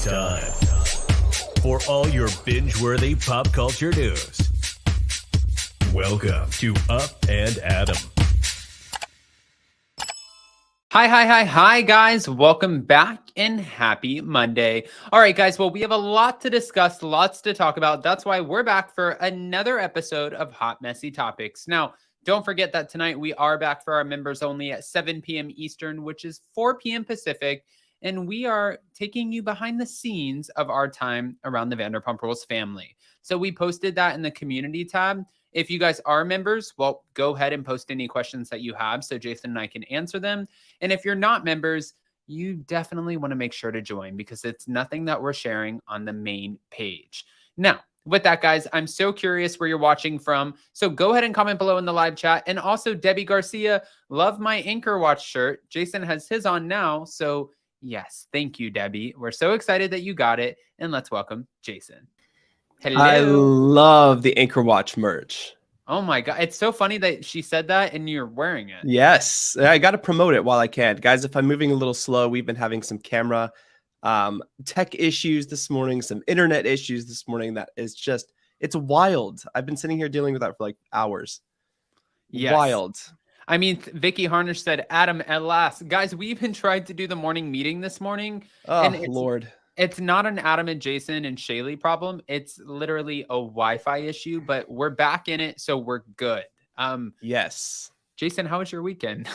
It's time for all your binge-worthy pop culture news. Welcome to Up and Adam. Hi, guys. Welcome back and happy Monday. All right, guys. Well, we have a lot to discuss, lots to talk about. That's why we're back for another episode of Hot Messy Topics. Now, don't forget that tonight we are back for our members only at 7 p.m. Eastern, which is 4 p.m. Pacific. And we are taking you behind the scenes of our time around the Vanderpump Rules family. So we posted that in the community tab. If you guys are members, well, go ahead and post any questions that you have so Jason and I can answer them. And if you're not members, you definitely want to make sure to join because it's nothing that we're sharing on the main page. Now, with that, guys, I'm so curious where you're watching from. So go ahead and comment below in the live chat. And also, Debbie Garcia, love my Anchor Watch shirt. Jason has his on now. So yes, thank you, Debbie. We're so excited that you got it. And let's welcome Jason. Hello. I love the Anchor Watch merch. Oh my God. It's so funny that she said that and you're wearing it. Yes. I got to promote it while I can. Guys, if I'm moving a little slow, we've been having some camera tech issues this morning, some internet issues this morning. That is just, it's wild. I've been sitting here dealing with that for like hours. Yes. Wild. I mean, Vicky Harnish said, Adam, at last. Guys, we even tried to do the morning meeting this morning. Oh, and Lord. It's not an Adam and Jason and Shaylee problem. It's literally a Wi-Fi issue, but we're back in it, so we're good. Yes. Jason, how was your weekend?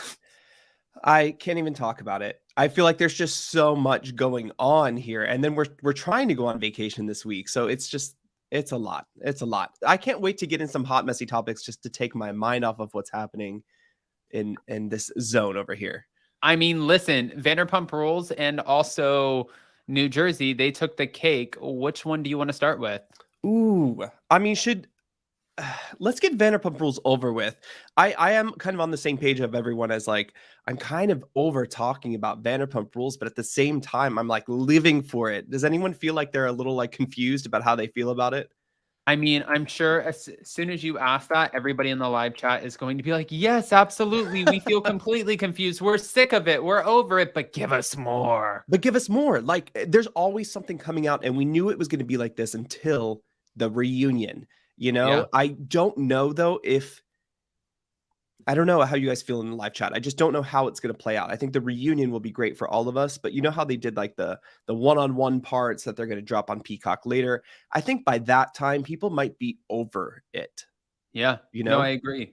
I can't even talk about it. I feel like there's just so much going on here. And then we're trying to go on vacation this week. So it's a lot. It's a lot. I can't wait to get in some hot, messy topics just to take my mind off of what's happening in this zone over here. I mean, listen, Vanderpump Rules and also New Jersey, they took the cake. Which one do you want to start with? Ooh, I mean, let's get Vanderpump Rules over with. I am kind of on the same page of everyone as like, I'm kind of over talking about Vanderpump Rules, but at the same time, I'm like living for it. Does anyone feel like they're a little like confused about how they feel about it? I mean, I'm sure as soon as you ask that, everybody in the live chat is going to be like, yes, absolutely. We feel completely confused. We're sick of it. We're over it, but give us more. But give us more. Like there's always something coming out and we knew it was going to be like this until the reunion, you know? Yeah. I don't know though I don't know how you guys feel in the live chat. I just don't know how it's going to play out. I think the reunion will be great for all of us, but you know how they did like the one-on-one parts that they're going to drop on Peacock later. I think by that time, people might be over it. Yeah. You know, no, I agree.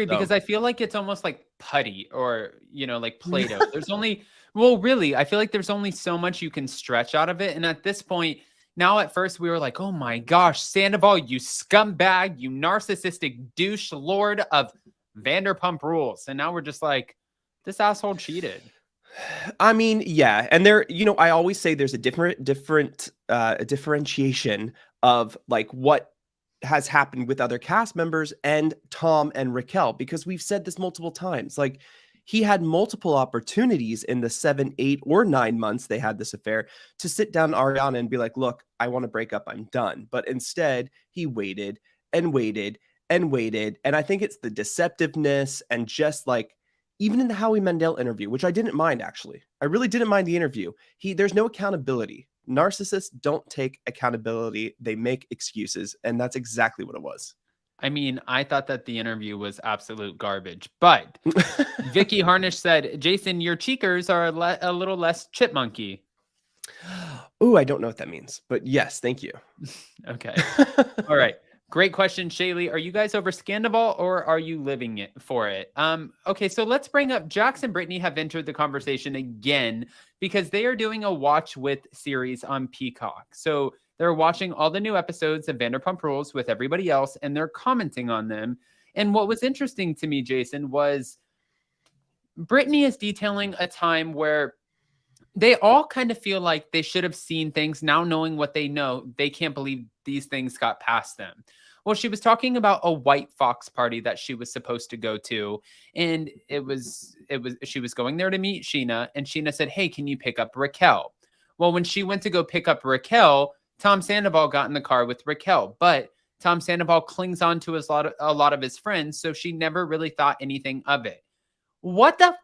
Because I feel like it's almost like putty or, like Play-Doh. Really, I feel like there's only so much you can stretch out of it. And at this point, now at first we were like, oh my gosh, Sandoval, you scumbag, you narcissistic douche lord of Vanderpump Rules. And now we're just like, this asshole cheated. I mean, yeah. And there, I always say there's a differentiation of like what has happened with other cast members and Tom and Raquel, because we've said this multiple times. Like he had multiple opportunities in the 7, 8, or 9 months they had this affair to sit down Ariana and be like, look, I want to break up. I'm done. But instead he waited and waited and waited. And I think it's the deceptiveness and just like, even in the Howie Mandel interview, which I didn't mind, actually. I really didn't mind the interview. There's no accountability. Narcissists don't take accountability. They make excuses. And that's exactly what it was. I mean, I thought that the interview was absolute garbage, but Vicky Harnish said, Jason, your cheekers are a little less chipmunky. Ooh, I don't know what that means, but yes, thank you. Okay. All right. Great question, Shaylee. Are you guys over Scandoval or are you living it for it? Okay, so let's bring up Jax and Brittany have entered the conversation again because they are doing a watch with series on Peacock. So they're watching all the new episodes of Vanderpump Rules with everybody else and they're commenting on them. And what was interesting to me, Jason, was Brittany is detailing a time where they all kind of feel like they should have seen things. Now knowing what they know, they can't believe these things got past them. Well, she was talking about a White Fox party that she was supposed to go to. And she was going there to meet Sheena. And Sheena said, hey, can you pick up Raquel? Well, when she went to go pick up Raquel, Tom Sandoval got in the car with Raquel. But Tom Sandoval clings on to a lot of his friends. So she never really thought anything of it. What the f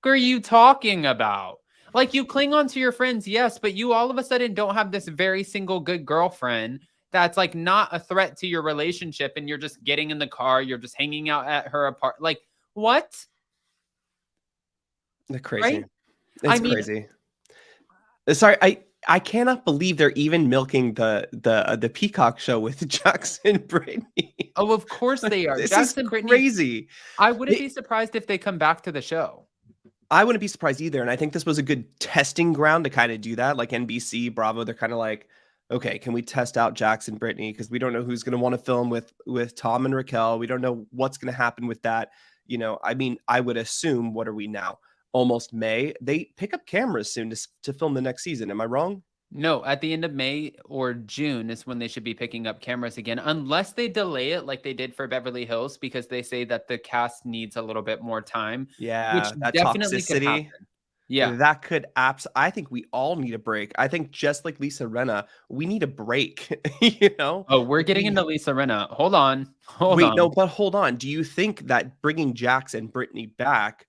are you talking about? Like, you cling on to your friends, yes, but you all of a sudden don't have this very single good girlfriend that's like not a threat to your relationship, and you're just getting in the car, you're just hanging out at her apartment. Like, what? They're crazy. Right? I It's mean, crazy. Sorry, I cannot believe they're even milking the Peacock show with Jax and Brittany. oh, of course they are. This Jax is and Brittany, crazy. I wouldn't They- be surprised if they come back to the show. I wouldn't be surprised either. And I think this was a good testing ground to kind of do that. Like NBC, Bravo, they're kind of like, okay, can we test out Jax and Brittany? Because we don't know who's going to want to film with Tom and Raquel. We don't know what's going to happen with that. You know, I mean, I would assume, what are we now? Almost May. They pick up cameras soon to film the next season. Am I wrong? No, at the end of May or June is when they should be picking up cameras again, unless they delay it like they did for Beverly Hills, because they say that the cast needs a little bit more time, which Yeah, that definitely could toxicity. happen. Yeah. That could I think we all need a break. I think just like Lisa Rinna, we need a break. You know? Oh, we're getting into Lisa Rinna. Hold on. Hold Wait, on. no, but hold on. Do you think that bringing Jax and Brittany back,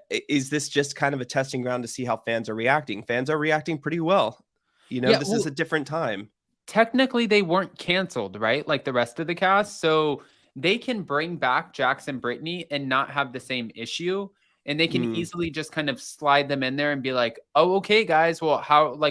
is this just kind of a testing ground to see how fans are reacting? Fans are reacting pretty well. You know, Yeah, this well, is a different time. technically they weren't canceled, right? Like the rest of the cast. So they can bring back Jax and Brittany and not have the same issue. And they can Mm, easily just kind of slide them in there and be like, oh, okay, guys, well,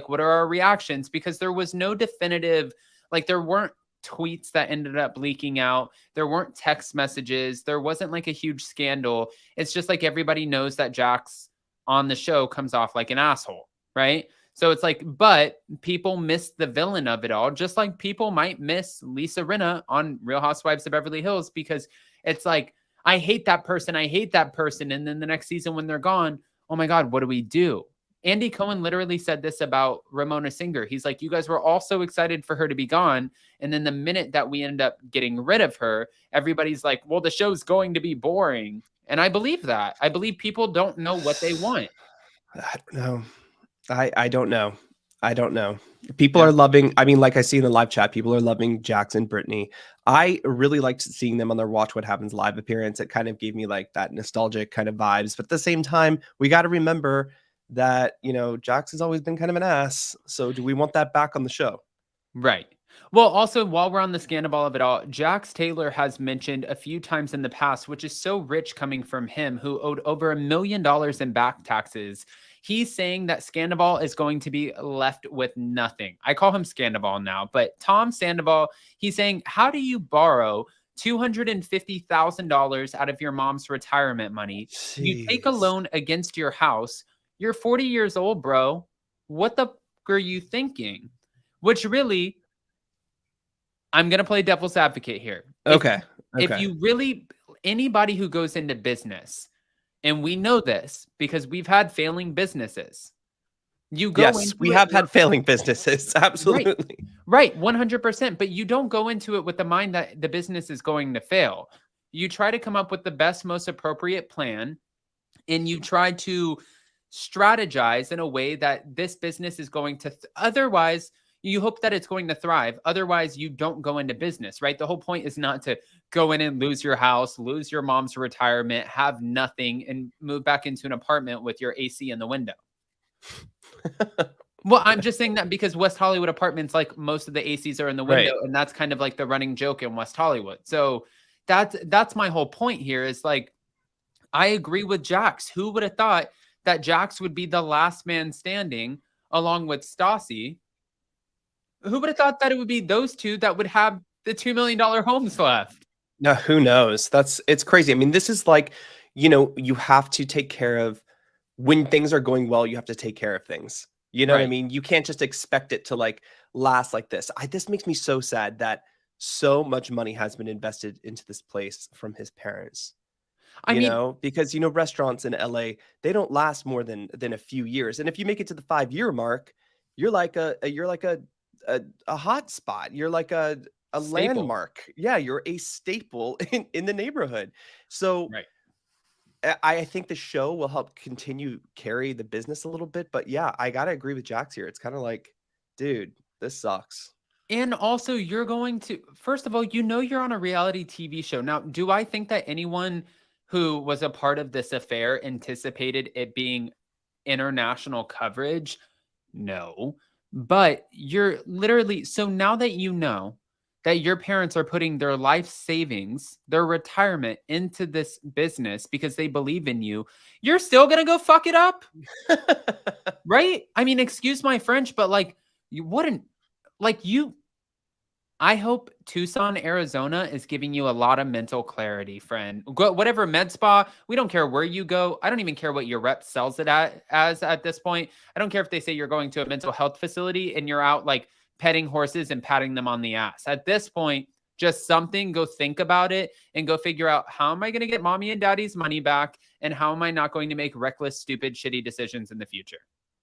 what are our reactions? Because there was no definitive, like, there weren't tweets that ended up leaking out. There weren't text messages. There wasn't like a huge scandal. It's just like everybody knows that Jax on the show comes off like an asshole, right? So it's like, but people miss the villain of it all, just like people might miss Lisa Rinna on Real Housewives of Beverly Hills, because it's like, I hate that person. I hate that person. And then the next season when they're gone, oh my God, what do we do? Andy Cohen literally said this about Ramona Singer. He's like, you guys were all so excited for her to be gone. And then the minute that we end up getting rid of her, everybody's like, well, the show's going to be boring. And I believe that. I believe people don't know what they want. I don't know. I don't know. I don't know. People Yeah. are loving, I mean, like I see in the live chat, people are loving Jax and Brittany. I really liked seeing them on their Watch What Happens live appearance. It kind of gave me like that nostalgic kind of vibes. But at the same time, we got to remember that, you know, Jax has always been kind of an ass. So do we want that back on the show? Right. Well, also, while we're on the Scandoval of it all, Jax Taylor has mentioned a few times in the past, which is so rich coming from him, who owed over $1 million in back taxes. He's saying that Scandoval is going to be left with nothing. I call him Scandoval now, but Tom Sandoval, he's saying, how do you borrow $250,000 out of your mom's retirement money? You take a Jeez. loan against your house. You're 40 years old, bro. What the f are you thinking? Which really, I'm going to play devil's advocate here. Okay. If you really, anybody who goes into business, and we know this because we've had failing businesses. You go Yes, into we it have had with- failing businesses. Absolutely. Right, 100%. But you don't go into it with the mind that the business is going to fail. You try to come up with the best, most appropriate plan, and you try to strategize in a way that this business is going to, otherwise, you hope that it's going to thrive. Otherwise, you don't go into business, right? The whole point is not to go in and lose your house, lose your mom's retirement, have nothing, and move back into an apartment with your AC in the window. Well, I'm just saying that because West Hollywood apartments, like most of the ACs are in the window, Right. and that's kind of like the running joke in West Hollywood. So that's my whole point here is like, I agree with Jax. Who would have thought that Jax would be the last man standing along with Stassi? Who would have thought that it would be those two that would have the $2 million homes left? No, who knows? It's crazy. I mean, this is like, you know, you have to take care of when things are going well, you have to take care of things. You know what I Right. mean? You can't just expect it to like last like this. This makes me so sad that so much money has been invested into this place from his parents. I You mean, know, because you know, restaurants in LA, they don't last more than a few years. And if you make it to the 5-year mark, you're like a hot spot. You're like a staple. landmark. Yeah, you're a staple in the neighborhood. So Right. I think the show will help continue carry the business a little bit. But yeah, I gotta agree with Jax here. It's kind of like, dude, this sucks. And also, you're going to, first of all, you know you're on a reality TV show. Now, do I think that anyone who was a part of this affair anticipated it being international coverage? No. But you're literally, so now that you know that your parents are putting their life savings, their retirement into this business because they believe in you, you're still going to go fuck it up? Right? I mean, excuse my French, but like, you wouldn't, like, you, I hope Tucson, Arizona is giving you a lot of mental clarity, friend. Go, whatever med spa, we don't care where you go. I don't even care what your rep sells it at this point. I don't care if they say you're going to a mental health facility and you're out like petting horses and patting them on the ass. At this point, just something, go think about it and go figure out, how am I going to get mommy and daddy's money back? And how am I not going to make reckless, stupid, shitty decisions in the future?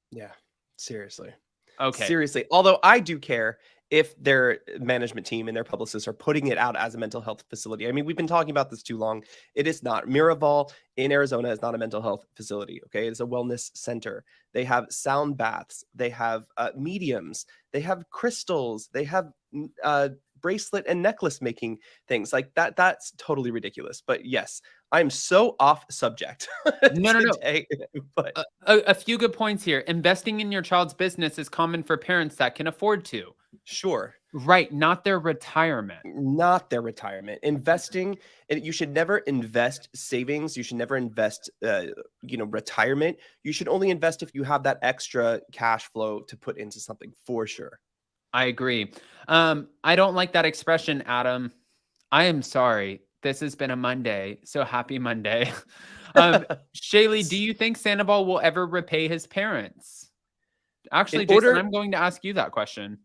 Yeah, seriously. Okay. Seriously. Although I do care if their management team and their publicists are putting it out as a mental health facility. I mean, we've been talking about this too long. It is not. Miraval in Arizona is not a mental health facility. Okay. It's a wellness center. They have sound baths. They have mediums. They have crystals. They have bracelet and necklace making things like that. That's totally ridiculous. But yes, I'm so off subject today. But a few good points here. Investing in your child's business is common for parents that can afford to. Sure. Right. Not their retirement. Not their retirement. Investing, you should never invest savings. You should never invest, retirement. You should only invest if you have that extra cash flow to put into something, for sure. I agree. I don't like that expression, Adam. I am sorry. This has been a Monday, so happy Monday. Shaylee, do you think Sandoval will ever repay his parents? Actually, Jason, I'm going to ask you that question.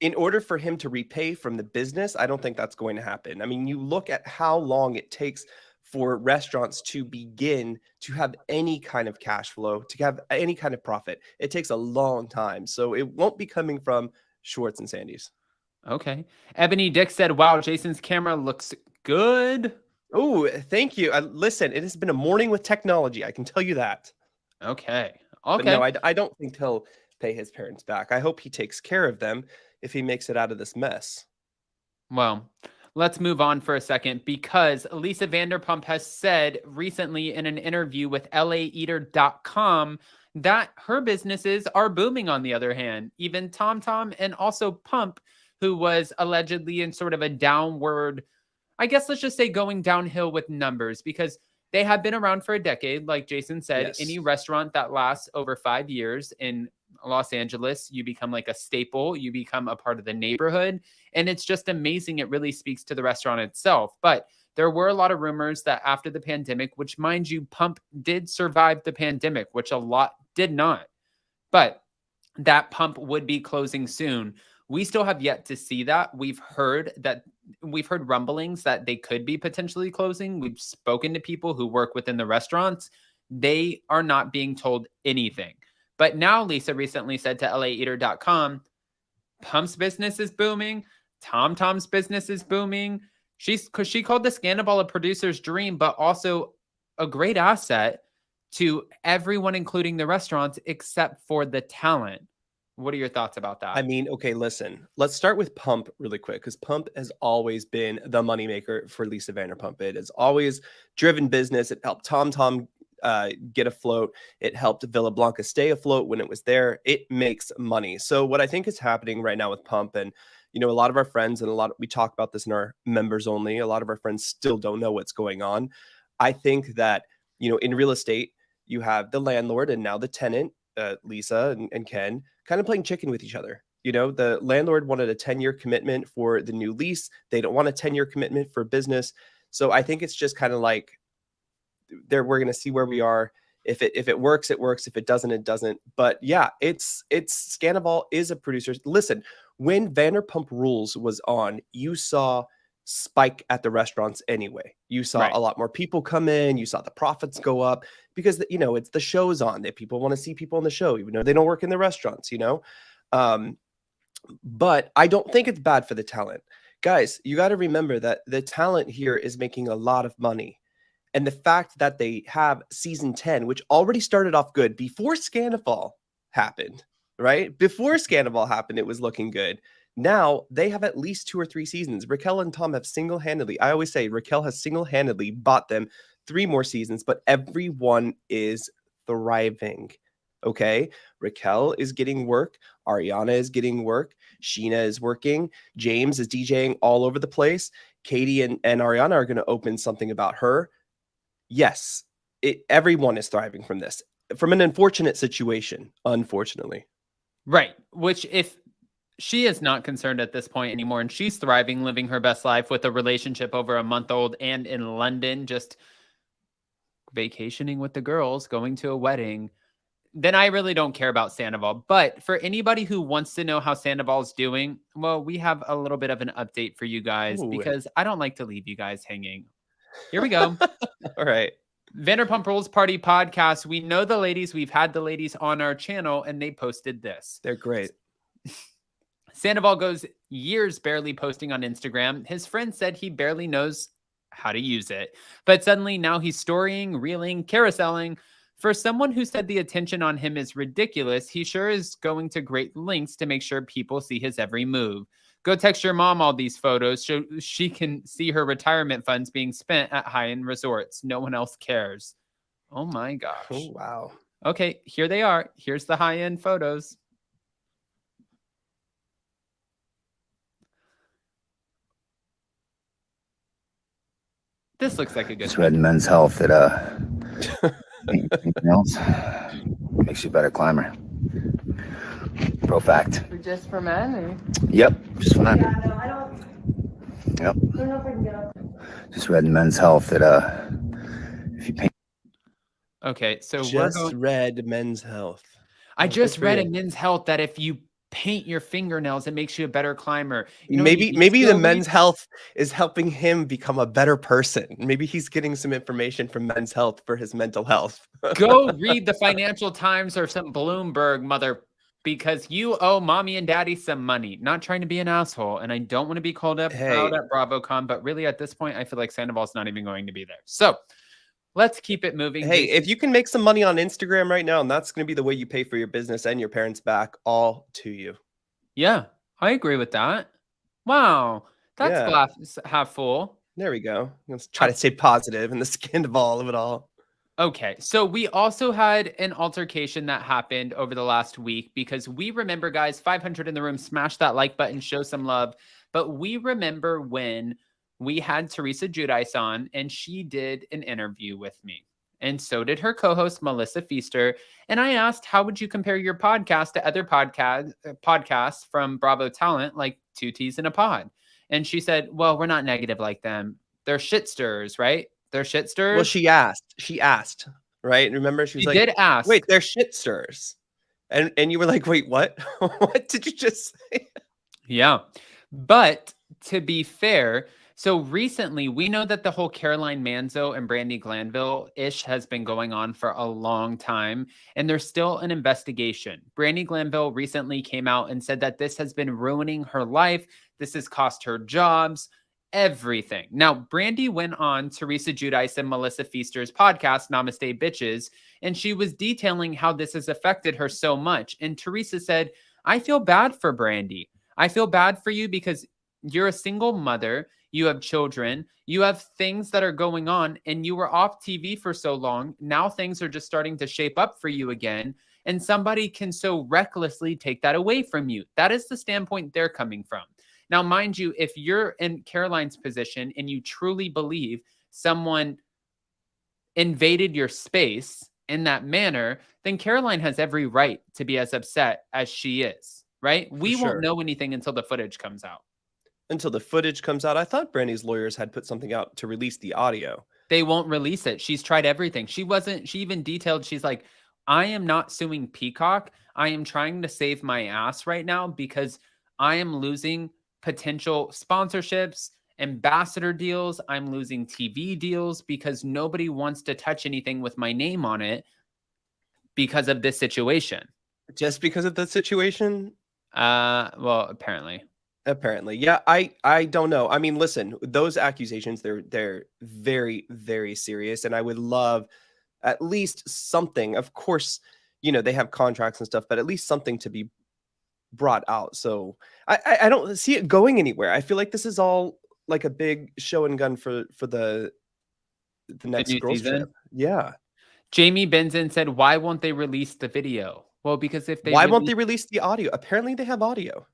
In order for him to repay from the business, I don't think that's going to happen. I mean, you look at how long it takes for restaurants to begin to have any kind of cash flow, to have any kind of profit. It takes a long time. So it won't be coming from Schwartz and Sandy's. Okay. Ebony Dick said, wow, Jason's camera looks good. Oh, thank you. Listen, it has been a morning with technology. I can tell you that. Okay. But no, I don't think he'll pay his parents back. I hope he takes care of them if he makes it out of this mess. Well, let's move on for a second, because Lisa Vanderpump has said recently in an interview with LAeater.com that her businesses are booming on the other hand. Even TomTom and also Pump, who was allegedly in sort of a downward, I guess let's just say going downhill with numbers, because they have been around for a decade. Like Jason said, Yes. Any restaurant that lasts over 5 years in Los Angeles, you become like a staple, you become a part of the neighborhood. And it's just amazing. It really speaks to the restaurant itself. But there were a lot of rumors that after the pandemic, which mind you, Pump did survive the pandemic, which a lot did not, but that Pump would be closing soon. We still have yet to see that. We've heard rumblings that they could be potentially closing. We've spoken to people who work within the restaurants. They are not being told anything. But now Lisa recently said to LAeater.com, Pump's business is booming. TomTom's business is booming. She called the Scandoval a producer's dream, but also a great asset to everyone, including the restaurants, except for the talent. What are your thoughts about that? I mean, okay, listen, let's start with Pump really quick, because Pump has always been the moneymaker for Lisa Vanderpump. It has always driven business. It helped TomTom get afloat. It helped Villa Blanca stay afloat when it was there. It makes money. So what I think is happening right now with Pump, and a lot of our friends, and we talk about this in our members only, a lot of our friends still don't know what's going on. I think that, in real estate, you have the landlord and now the tenant, Lisa and Ken, kind of playing chicken with each other. The landlord wanted a 10-year commitment for the new lease. They don't want a 10-year commitment for business. So I think it's just kind of like, we're going to see where we are. If it works, it works. If it doesn't, it doesn't. But yeah, it's Scandoval is a producer. Listen, when Vanderpump Rules was on, you saw spike at the restaurants anyway. You saw a lot more people come in. You saw the profits go up because, it's the show's on, that people want to see people on the show, even though they don't work in the restaurants, But I don't think it's bad for the talent. Guys, you got to remember that the talent here is making a lot of money. And the fact that they have season 10, which already started off good before Scandoval happened, right? Before Scandoval happened, it was looking good. Now they have at least 2 or 3 seasons. Raquel and Tom have single-handedly, I always say Raquel has single-handedly bought them 3 more seasons, but everyone is thriving. Okay. Raquel is getting work. Ariana is getting work. Sheena is working. James is DJing all over the place. Katie and Ariana are going to open something about her. Yes, everyone is thriving from this, from an unfortunate situation, unfortunately. Right. Which, if she is not concerned at this point anymore and she's thriving, living her best life with a relationship over a month old and in London, just vacationing with the girls, going to a wedding, then I really don't care about Sandoval. But for anybody who wants to know how Sandoval's doing, well, we have a little bit of an update for you guys because I don't like to leave you guys hanging. Here we go. All right. Vanderpump Rules Party podcast. We know the ladies. We've had the ladies on our channel and they posted this. They're great. Sandoval goes years barely posting on Instagram. His friend said he barely knows how to use it. But suddenly now he's storying, reeling, carouseling. For someone who said the attention on him is ridiculous, he sure is going to great lengths to make sure people see his every move. Go text your mom all these photos so she can see her retirement funds being spent at high-end resorts. No one else cares. Oh my gosh. Oh, wow. Okay, here they are. Here's the high-end photos. This looks like a good Just read in Men's Health that anything else makes you a better climber. Pro fact. Just for men? Or? Yep, just for men. Yeah, no, I don't. Yep. I don't know if I can get up. Just read in Men's Health that if you paint. Okay, so Just read Men's Health. I just read in Men's Health that if you paint your fingernails, it makes you a better climber. You know, maybe the Men's Health is helping him become a better person. Maybe he's getting some information from Men's Health for his mental health. Go read the Financial Times or some Bloomberg, mother, because you owe mommy and daddy some money. Not trying to be an asshole, and I don't want to be called out at BravoCon, but really at this point, I feel like Sandoval's not even going to be there. So let's keep it moving. Hey, if you can make some money on Instagram right now, and that's going to be the way you pay for your business and your parents back, all to you. Yeah, I agree with that. Wow, that's glass half full. There we go. Let's try to stay positive in the Scandoval of it all. Okay, so we also had an altercation that happened over the last week because we remember, guys, 500 in the room, smash that like button, show some love. But we remember when we had Teresa Giudice on and she did an interview with me. And so did her co-host, Melissa Feaster. And I asked, how would you compare your podcast to other podcasts from Bravo Talent, like Two Teas in a Pod? And she said, well, we're not negative like them. They're shit stirrers, right? They're shit stirrers. Well, she asked, right? Remember, she was like, did ask. Wait, they're shit stirrers. And you were like, wait, what? What did you just say? Yeah. But to be fair, so recently we know that the whole Caroline Manzo and Brandi Glanville-ish has been going on for a long time, and there's still an investigation. Brandi Glanville recently came out and said that this has been ruining her life. This has cost her jobs, everything. Now, Brandi went on Teresa Giudice and Melissa Feaster's podcast, Namaste Bitches, and she was detailing how this has affected her so much. And Teresa said, I feel bad for Brandi. I feel bad for you because you're a single mother. You have children. You have things that are going on, and you were off TV for so long. Now things are just starting to shape up for you again, and somebody can so recklessly take that away from you. That is the standpoint they're coming from. Now, mind you, if you're in Caroline's position and you truly believe someone invaded your space in that manner, then Caroline has every right to be as upset as she is, right? We won't know anything until the footage comes out. Until the footage comes out. I thought Brandi's lawyers had put something out to release the audio. They won't release it. She's tried everything. She even detailed, she's like, I am not suing Peacock. I am trying to save my ass right now because I am losing potential sponsorships, ambassador deals. I'm losing TV deals because nobody wants to touch anything with my name on it because of this situation. Just because of the situation? Well, apparently. Yeah, I don't know. I mean, listen, those accusations, they're very, very serious, and I would love at least something. Of course, you know, they have contracts and stuff, but at least something to be brought out. So I don't see it going anywhere. I feel like this is all like a big show and gun for the next girls trip. Yeah. Jamie Benson said, why won't they release the video? Well, because if they Why won't they release the audio? Apparently they have audio.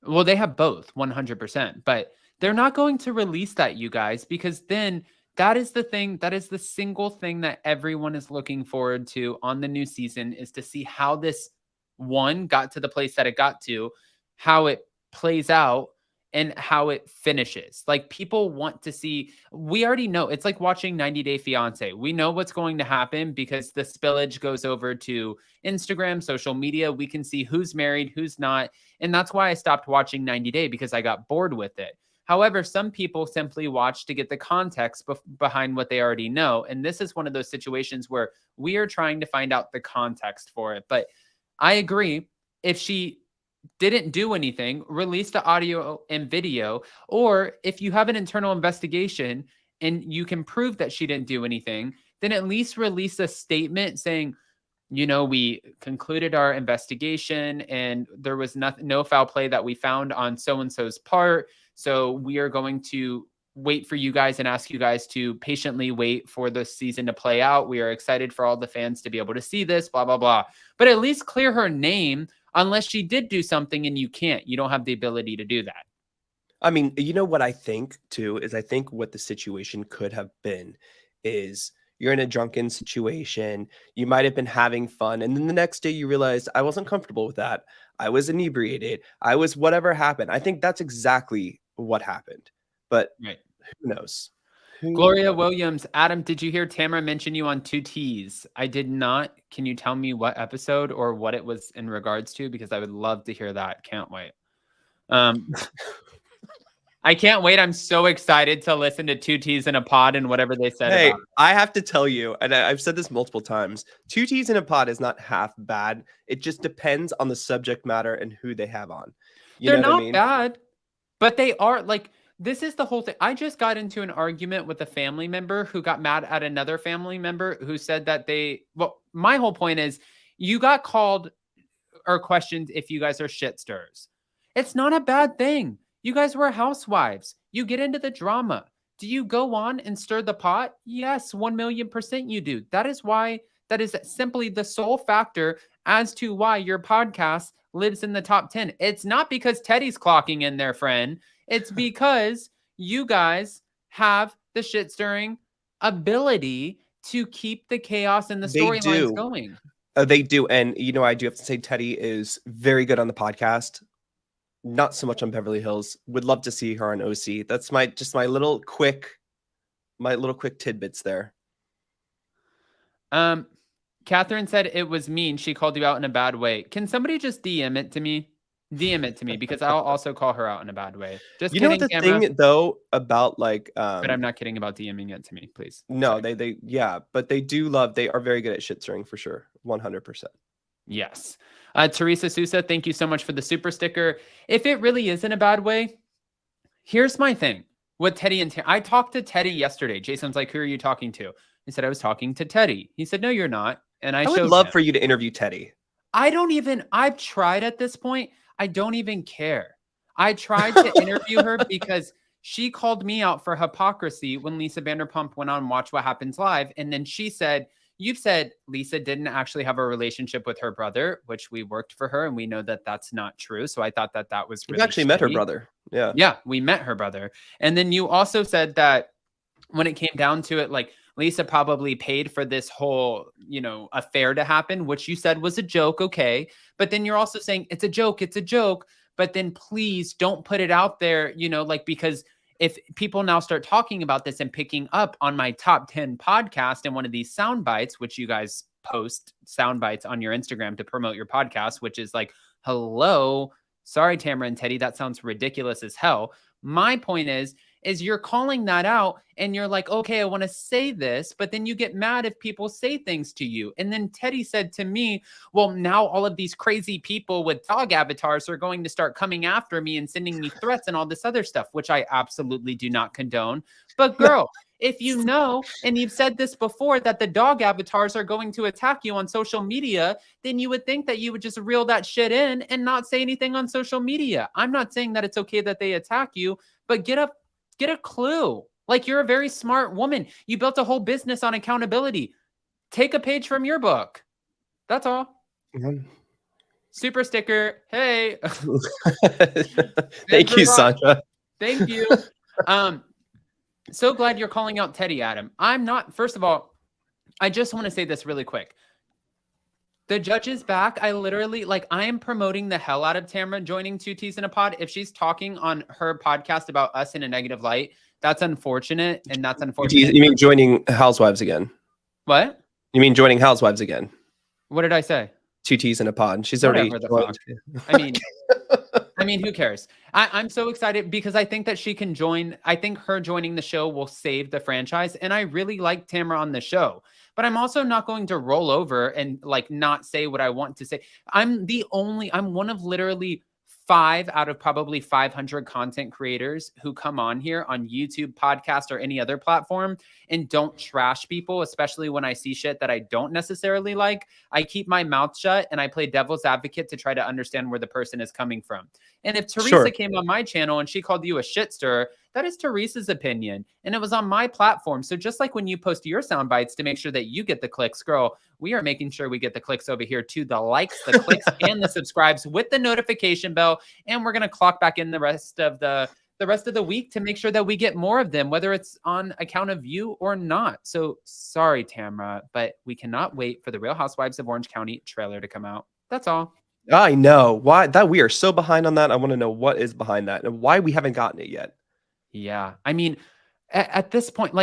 Well, they have both 100%, but they're not going to release that, you guys, because then that is the thing. That is the single thing that everyone is looking forward to on the new season, is to see how this one got to the place that it got to, how it plays out, and how it finishes. Like, people want to see, we already know. It's like watching 90 Day Fiance. We know what's going to happen because the spillage goes over to Instagram, social media. We can see who's married, who's not. And that's why I stopped watching 90 Day, because I got bored with it. However, some people simply watch to get the context behind what they already know. And this is one of those situations where we are trying to find out the context for it. But I agree, if she didn't do anything, release the audio and video. Or if you have an internal investigation and you can prove that she didn't do anything, then at least release a statement saying, you know, we concluded our investigation and there was no foul play that we found on so-and-so's part. So we are going to wait for you guys and ask you guys to patiently wait for the season to play out. We are excited for all the fans to be able to see this, blah, blah, blah. But at least clear her name, unless she did do something and you can't. You don't have the ability to do that. I mean, you know what I think too is, I think what the situation could have been is, you're in a drunken situation, you might have been having fun, and then the next day you realize, I wasn't comfortable with that. I was inebriated. I was whatever happened. I think that's exactly what happened. But who knows? Gloria Williams, Adam, did you hear Tamara mention you on 2Ts? I did not. Can you tell me what episode or what it was in regards to? Because I would love to hear that. Can't wait. I can't wait. I'm so excited to listen to 2Ts in a pod and whatever they said. Hey, about it. I have to tell you, and I've said this multiple times, 2Ts in a pod is not half bad. It just depends on the subject matter and who they have on. They're not bad, but they are, like, this is the whole thing. I just got into an argument with a family member who got mad at another family member who said that my whole point is, you got called or questioned if you guys are shit stirrers. It's not a bad thing. You guys were housewives. You get into the drama. Do you go on and stir the pot? Yes, 1,000,000% you do. That is why, that is simply the sole factor as to why your podcast lives in the top 10. It's not because Teddy's clocking in there, friend. It's because you guys have the shit stirring ability to keep the chaos and the storylines going. They do. And, you know, I do have to say, Teddy is very good on the podcast. Not so much on Beverly Hills. Would love to see her on OC. That's my little quick tidbits there. Catherine said it was mean. She called you out in a bad way. Can somebody just DM it to me? DM it to me, because I'll also call her out in a bad way. Just you kidding, know the camera. thing though about like but I'm not kidding about DMing it to me, please. No, sorry. But they are very good at shit stirring for sure. 100%. Yes. Teresa Sousa, thank you so much for the super sticker. If it really is in a bad way, here's my thing with Teddy and I talked to Teddy yesterday. Jason's like, who are you talking to? I said, I was talking to Teddy. He said, no, you're not. And I would love for you to interview Teddy. I've tried at this point. I don't even care. I tried to interview her because she called me out for hypocrisy when Lisa Vanderpump went on Watch What Happens Live. And then she said, you've said Lisa didn't actually have a relationship with her brother, which we worked for her. And we know that that's not true. So I thought that was really You actually met her brother. Yeah. Yeah, we met her brother. And then you also said that when it came down to it, like, Lisa probably paid for this whole, affair to happen, which you said was a joke. Okay. But then you're also saying it's a joke. But then please don't put it out there, because if people now start talking about this and picking up on my top 10 podcast and one of these sound bites, which you guys post sound bites on your Instagram to promote your podcast, which is like, hello, sorry, Tamara and Teddy, that sounds ridiculous as hell. My point is you're calling that out and you're like, okay, I want to say this, but then you get mad if people say things to you. And then Teddy said to me, well, now all of these crazy people with dog avatars are going to start coming after me and sending me threats and all this other stuff, which I absolutely do not condone. But girl, if you know, and you've said this before, that the dog avatars are going to attack you on social media, then you would think that you would just reel that shit in and not say anything on social media. I'm not saying that it's okay that they attack you, but get a clue. Like, you're a very smart woman. You built a whole business on accountability. take a page from your book. That's all. Super sticker. Hey. Thank you, Sandra. Thank you. So glad you're calling out Teddy, Adam. I'm not. First of all, I just want to say this really quick. The judge is back. I literally, I am promoting the hell out of Tamra joining Two Teas in a Pod. If she's talking on her podcast about us in a negative light, that's unfortunate. And that's unfortunate. You mean joining Housewives again? What? You mean joining Housewives again? What did I say? Two Teas in a Pod. She's Whatever already the fuck. I mean, who cares? I'm so excited because I think that she can join. I think her joining the show will save the franchise. And I really like Tamra on the show. But I'm also not going to roll over and not say what I want to say. I'm one of literally 5 out of probably 500 content creators who come on here on YouTube, podcast, or any other platform and don't trash people, especially when I see shit that I don't necessarily like. I keep my mouth shut and I play devil's advocate to try to understand where the person is coming from. And if Teresa came on my channel and she called you a shit stirrer, that is Teresa's opinion. And it was on my platform. So just like when you post your sound bites to make sure that you get the clicks, girl, we are making sure we get the clicks over here too. The likes, the clicks, and the subscribes with the notification bell. And we're going to clock back in the rest of the week to make sure that we get more of them, whether it's on account of you or not. So sorry, Tamra, but we cannot wait for the Real Housewives of Orange County trailer to come out. That's all. I know why that we are so behind on that. I want to know what is behind that and why we haven't gotten it yet. Yeah. I mean, at this point,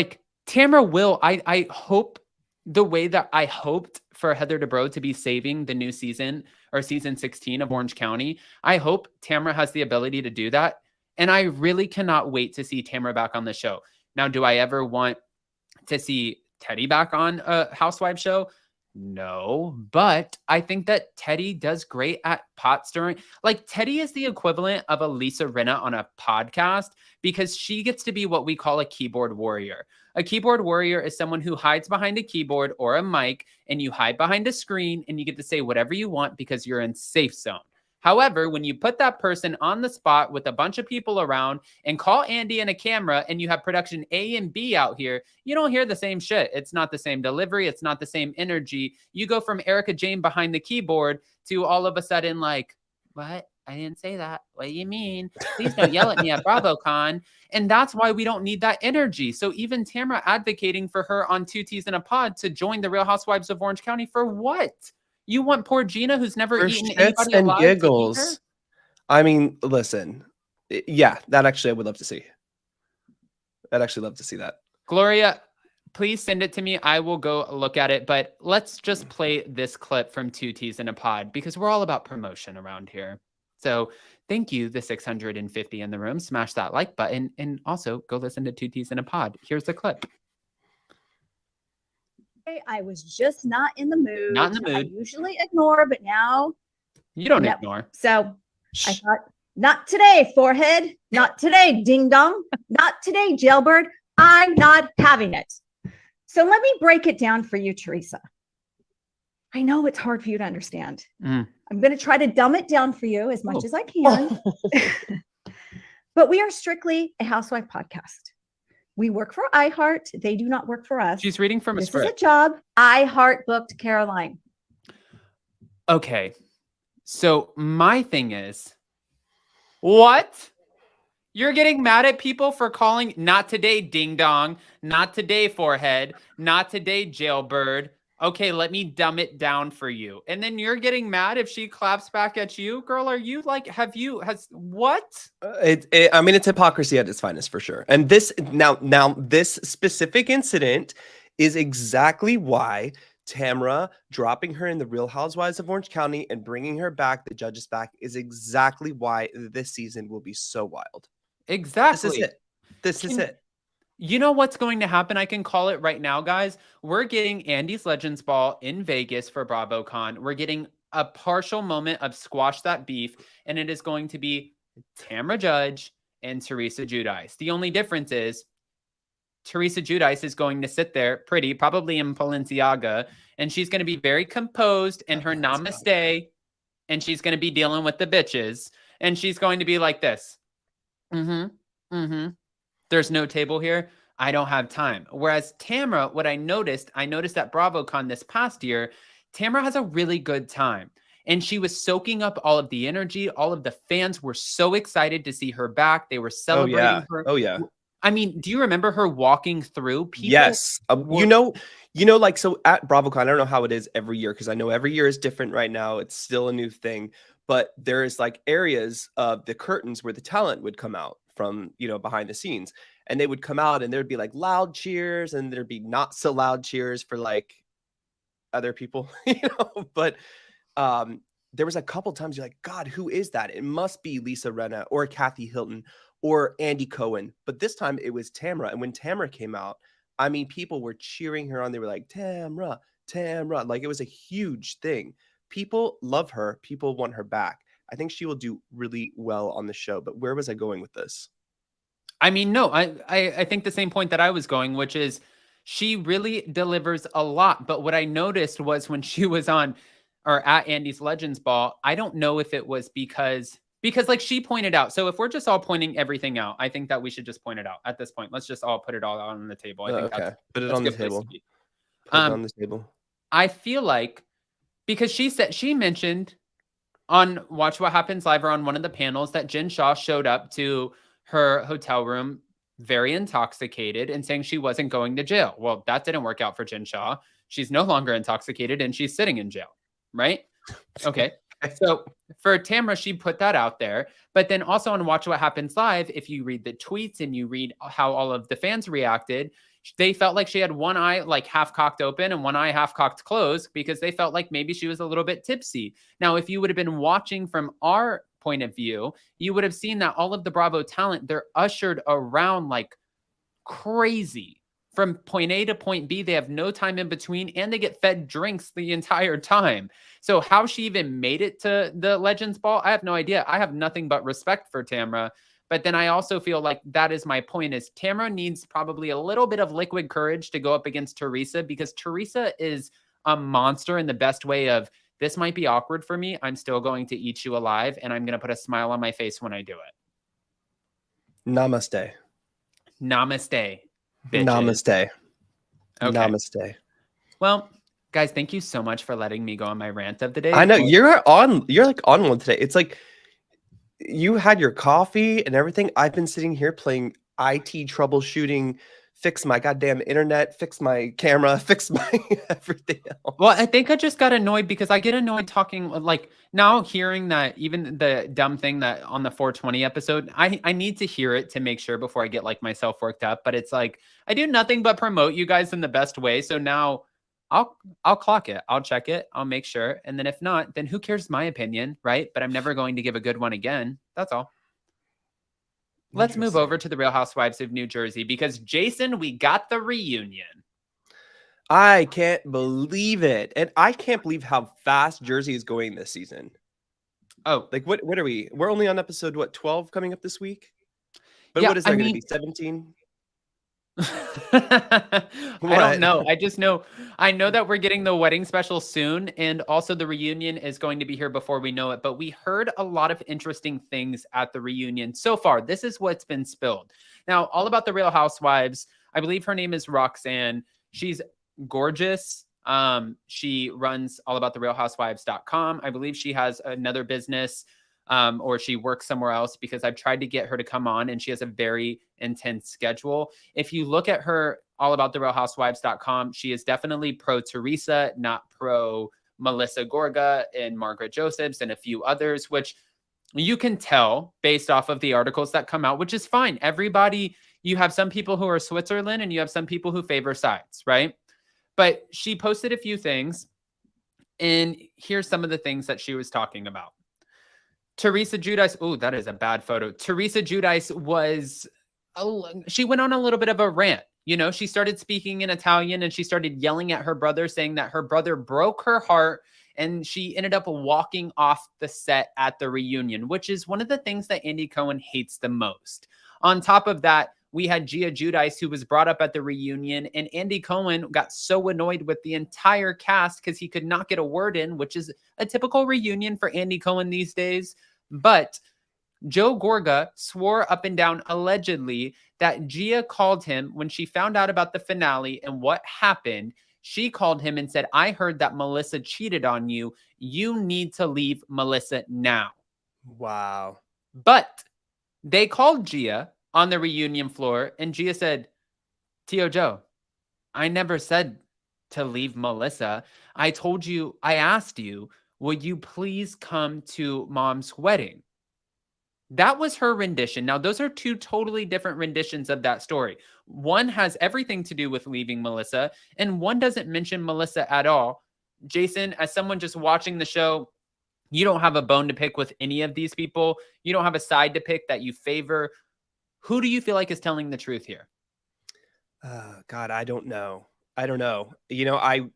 Tamra will, I hope the way that I hoped for Heather Dubrow to be saving the new season or season 16 of Orange County. I hope Tamra has the ability to do that. And I really cannot wait to see Tamra back on the show. Now, do I ever want to see Teddy back on a Housewives show? No, but I think that Teddy does great at pot stirring. Teddy is the equivalent of a Lisa Rinna on a podcast because she gets to be what we call a keyboard warrior. A keyboard warrior is someone who hides behind a keyboard or a mic, and you hide behind a screen and you get to say whatever you want because you're in safe zone. However, when you put that person on the spot with a bunch of people around and call Andy and a camera and you have production A and B out here, you don't hear the same shit. It's not the same delivery. It's not the same energy. You go from Erika Jayne behind the keyboard to all of a sudden what? I didn't say that. What do you mean? Please don't yell at me at BravoCon. And that's why we don't need that energy. So even Tamra advocating for her on Two Teas in a Pod to join the Real Housewives of Orange County for what? You want poor Gina, who's never eaten anybody and alive, giggles. I mean, listen. Yeah, that actually I would love to see. I'd actually love to see that. Gloria, please send it to me. I will go look at it. But let's just play this clip from Two Teas in a Pod because we're all about promotion around here. So thank you, the 650 in the room. Smash that like button and also go listen to Two Teas in a Pod. Here's the clip. I was just not in the mood. Not in the mood. I usually ignore, but now you don't ignore. So I thought, not today, forehead. Not today, ding dong. Not today, jailbird. I'm not having it. So let me break it down for you, Teresa. I know it's hard for you to understand. I'm going to try to dumb it down for you as much as I can. But we are strictly a housewife podcast. We work for iHeart. They do not work for us. She's reading from a script. This is a job. iHeart booked Caroline. Okay. So my thing is, what? You're getting mad at people for calling not today, ding dong, not today, forehead, not today, jailbird. Okay, let me dumb it down for you. And then you're getting mad if she claps back at you? Girl, are you what? I mean, it's hypocrisy at its finest for sure. And this this specific incident is exactly why Tamra dropping her in the Real Housewives of Orange County and bringing her back, the judges back, is exactly why this season will be so wild. Exactly. This is it. You know what's going to happen? I can call it right now, guys. We're getting Andy's Legends Ball in Vegas for BravoCon. We're getting a partial moment of Squash That Beef, and it is going to be Tamra Judge and Teresa Giudice. The only difference is Teresa Giudice is going to sit there pretty, probably in Balenciaga, and she's going to be very composed in her namaste, and she's going to be dealing with the bitches, and she's going to be like this. There's no table here. I don't have time. Whereas Tamra, what I noticed at BravoCon this past year, Tamra has a really good time. And she was soaking up all of the energy. All of the fans were so excited to see her back. They were celebrating her. Oh yeah. I mean, do you remember her walking through people? Yes. Like, so at BravoCon, I don't know how it is every year, because I know every year is different right now. It's still a new thing. But there is like areas of the curtains where the talent would come out from, behind the scenes. And they would come out and there'd be like loud cheers and there'd be not so loud cheers for like other people, But there was a couple times you're like, God, who is that? It must be Lisa Rinna or Kathy Hilton or Andy Cohen. But this time it was Tamra. And when Tamra came out, I mean, people were cheering her on. They were like, Tamra, Tamra. Like, it was a huge thing. People love her. People want her back. I think she will do really well on the show. But where was I going with this? I mean, no, I think the same point that I was going, which is she really delivers a lot. But what I noticed was when she was on or at Andy's Legends Ball, I don't know if it was because like she pointed out. So if we're just all pointing everything out, I think that we should just point it out at this point. Let's just all put it all on the table. I think okay. Put it on the table. Put it on the table. I feel like because she mentioned on Watch What Happens Live or on one of the panels that Jen Shah showed up to her hotel room very intoxicated and saying she wasn't going to jail. Well, that didn't work out for Jen Shah. She's no longer intoxicated and she's sitting in jail, right? Okay. So for Tamra, she put that out there. But then also on Watch What Happens Live, if you read the tweets and you read how all of the fans reacted, they felt like she had one eye like half cocked open and one eye half cocked closed because they felt like maybe she was a little bit tipsy. Now, if you would have been watching from our point of view, you would have seen that all of the Bravo talent, they're ushered around like crazy from point A to point B. They have no time in between and they get fed drinks the entire time. So how she even made it to the Legends Ball, I have no idea. I have nothing but respect for Tamra. But then I also feel like that is my point is Tamra needs probably a little bit of liquid courage to go up against Teresa because Teresa is a monster in the best way of this might be awkward for me. I'm still going to eat you alive and I'm going to put a smile on my face when I do it. Namaste. Namaste. Bitches. Namaste. Okay. Namaste. Well, guys, thank you so much for letting me go on my rant of the day. I know you're like on one today. It's like you had your coffee and everything. I've been sitting here playing IT troubleshooting, fix my goddamn internet, fix my camera, fix my everything else. Well, I think I just got annoyed because I get annoyed talking like now hearing that even the dumb thing that on the 420 episode, I need to hear it to make sure before I get like myself worked up. But it's like I do nothing but promote you guys in the best way. So now I'll clock it. I'll check it. I'll make sure. And then if not, then who cares my opinion, right? But I'm never going to give a good one again. That's all. Let's move over to the Real Housewives of New Jersey because Jason, we got the reunion. I can't believe it. And I can't believe how fast Jersey is going this season. Oh, like what are we? We're only on episode 12 coming up this week? But yeah, what is there going to be? 17? I don't know. I know that we're getting the wedding special soon. And also the reunion is going to be here before we know it. But we heard a lot of interesting things at the reunion so far. This is what's been spilled. Now, all about the Real Housewives. I believe her name is Roxanne. She's gorgeous. She runs allabouttherealhousewives.com. I believe she has another business or she works somewhere else because I've tried to get her to come on and she has a very intense schedule. If you look at her allabouttherealhousewives.com, she is definitely pro Teresa, not pro Melissa Gorga and Margaret Josephs and a few others, which you can tell based off of the articles that come out, which is fine. Everybody, you have some people who are Switzerland and you have some people who favor sides, right? But she posted a few things and here's some of the things that she was talking about. Teresa Giudice, oh, that is a bad photo. Teresa Giudice she went on a little bit of a rant. You know, she started speaking in Italian and she started yelling at her brother, saying that her brother broke her heart. And she ended up walking off the set at the reunion, which is one of the things that Andy Cohen hates the most. On top of that, we had Gia Giudice, who was brought up at the reunion, and Andy Cohen got so annoyed with the entire cast because he could not get a word in, which is a typical reunion for Andy Cohen these days. But Joe Gorga swore up and down allegedly that Gia called him when she found out about the finale and what happened. She called him and said, I heard that Melissa cheated on you. You need to leave Melissa now. Wow. But they called Gia on the reunion floor and Gia said, Tio Joe, I never said to leave Melissa. I asked you, would you please come to mom's wedding? That was her rendition. Now, those are two totally different renditions of that story. One has everything to do with leaving Melissa, and one doesn't mention Melissa at all. Jason, as someone just watching the show, you don't have a bone to pick with any of these people. You don't have a side to pick that you favor. Who do you feel like is telling the truth here? God, I don't know. You know, I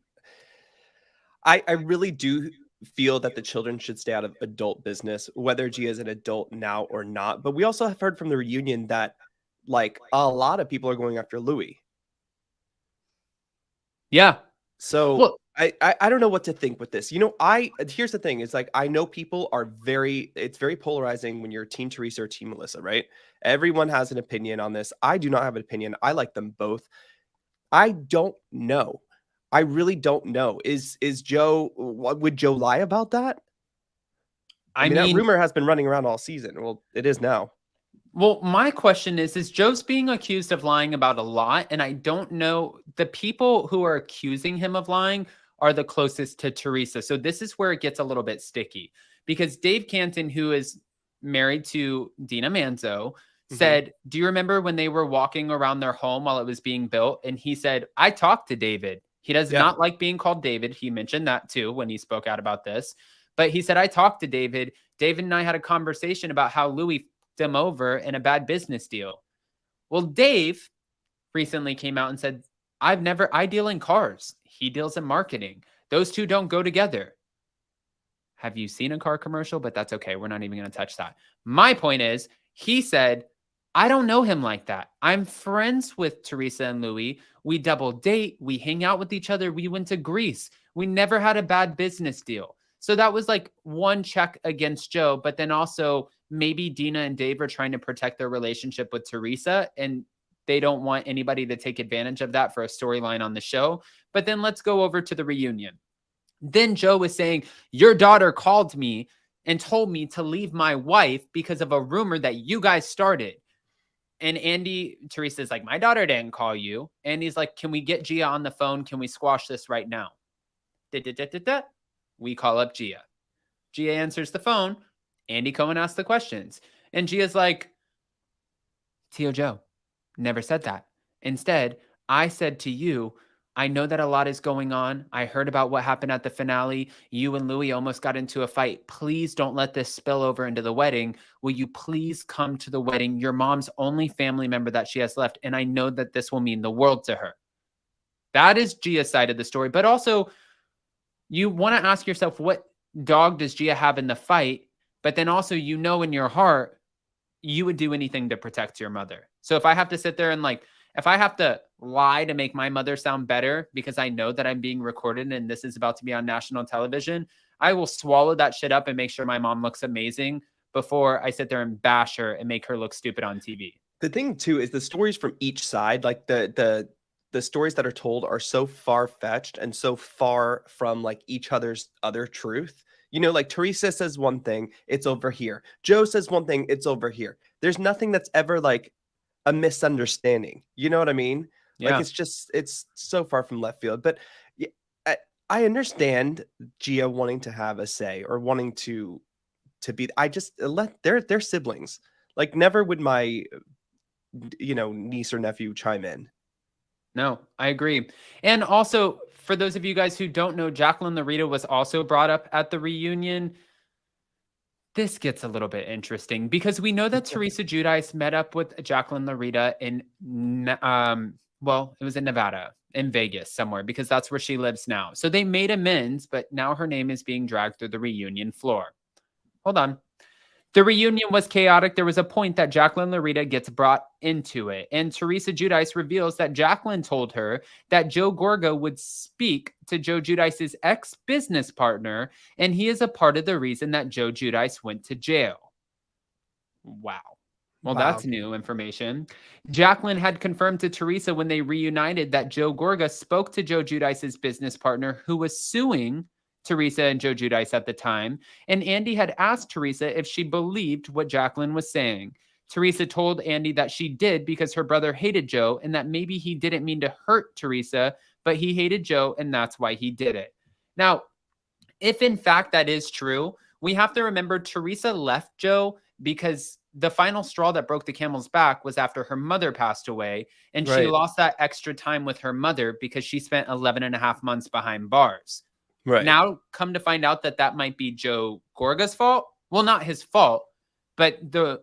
really do feel that the children should stay out of adult business, whether Gia is an adult now or not. But we also have heard from the reunion that like a lot of people are going after Louis. Yeah. So well, I don't know what to think with this. You know, here's the thing is like, I know people are it's very polarizing when you're Team Teresa or Team Melissa, right? Everyone has an opinion on this. I do not have an opinion. I like them both. I don't know. I really don't know. Is Joe, would Joe lie about that? I mean, that rumor has been running around all season. Well, it is now. Well, my question is Joe's being accused of lying about a lot, and I don't know. The people who are accusing him of lying are the closest to Teresa. So this is where it gets a little bit sticky because Dave Canton, who is married to Dina Manzo, said, do you remember when they were walking around their home while it was being built? And he said, I talked to David. He does not like being called David. He mentioned that too when he spoke out about this. But he said, I talked to David. David and I had a conversation about how Louis fucked him over in a bad business deal. Well, Dave recently came out and said, I deal in cars. He deals in marketing. Those two don't go together. Have you seen a car commercial? But that's okay. We're not even going to touch that. My point is, he said, I don't know him like that. I'm friends with Teresa and Louis. We double date. We hang out with each other. We went to Greece. We never had a bad business deal. So that was like one check against Joe. But then also maybe Dina and Dave are trying to protect their relationship with Teresa and they don't want anybody to take advantage of that for a storyline on the show. But then let's go over to the reunion. Then Joe was saying, your daughter called me and told me to leave my wife because of a rumor that you guys started. And Teresa's like, my daughter didn't call you. And he's like, can we get Gia on the phone? Can we squash this right now? We call up Gia. Gia answers the phone. Andy Cohen asks the questions. And Gia's like, Tio Joe, never said that. Instead, I said to you, I know that a lot is going on. I heard about what happened at the finale. You and Louis almost got into a fight. Please don't let this spill over into the wedding. Will you please come to the wedding? Your mom's only family member that she has left. And I know that this will mean the world to her. That is Gia's side of the story. But also, you want to ask yourself, what dog does Gia have in the fight? But then also, you know in your heart, you would do anything to protect your mother. So if I have to sit there and if I have to lie to make my mother sound better because I know that I'm being recorded and this is about to be on national television, I will swallow that shit up and make sure my mom looks amazing before I sit there and bash her and make her look stupid on TV. The thing too is the stories from each side, like the stories that are told are so far-fetched and so far from like each other's other truth. You know, like Teresa says one thing, it's over here. Joe says one thing, it's over here. There's nothing that's ever like a misunderstanding. You know what I mean? Yeah. Like it's so far from left field. But I understand Gia wanting to have a say or wanting to be. I just they're siblings. Like never would my niece or nephew chime in. No, I agree. And also, for those of you guys who don't know, Jacqueline Laurita was also brought up at the reunion. This gets a little bit interesting because we know that Teresa Giudice met up with Jacqueline Laurita in, it was in Nevada, in Vegas somewhere, because that's where she lives now. So they made amends, but now her name is being dragged through the reunion floor. Hold on. The reunion was chaotic. There was a point that Jacqueline Laurita gets brought into it. And Teresa Giudice reveals that Jacqueline told her that Joe Gorga would speak to Joe Giudice's ex-business partner, and he is a part of the reason that Joe Giudice went to jail. Wow. Well, Wow. that's new information. Jacqueline had confirmed to Teresa when they reunited that Joe Gorga spoke to Joe Giudice's business partner who was suing Teresa and Joe Giudice at the time. And Andy had asked Teresa if she believed what Jacqueline was saying. Teresa told Andy that she did because her brother hated Joe and that maybe he didn't mean to hurt Teresa, but he hated Joe and that's why he did it. Now, if in fact that is true, we have to remember Teresa left Joe because the final straw that broke the camel's back was after her mother passed away. And she Right. lost that extra time with her mother because she spent 11 and a half months behind bars. Right. Now, come to find out that that might be Joe Gorga's fault. Well, not his fault, but the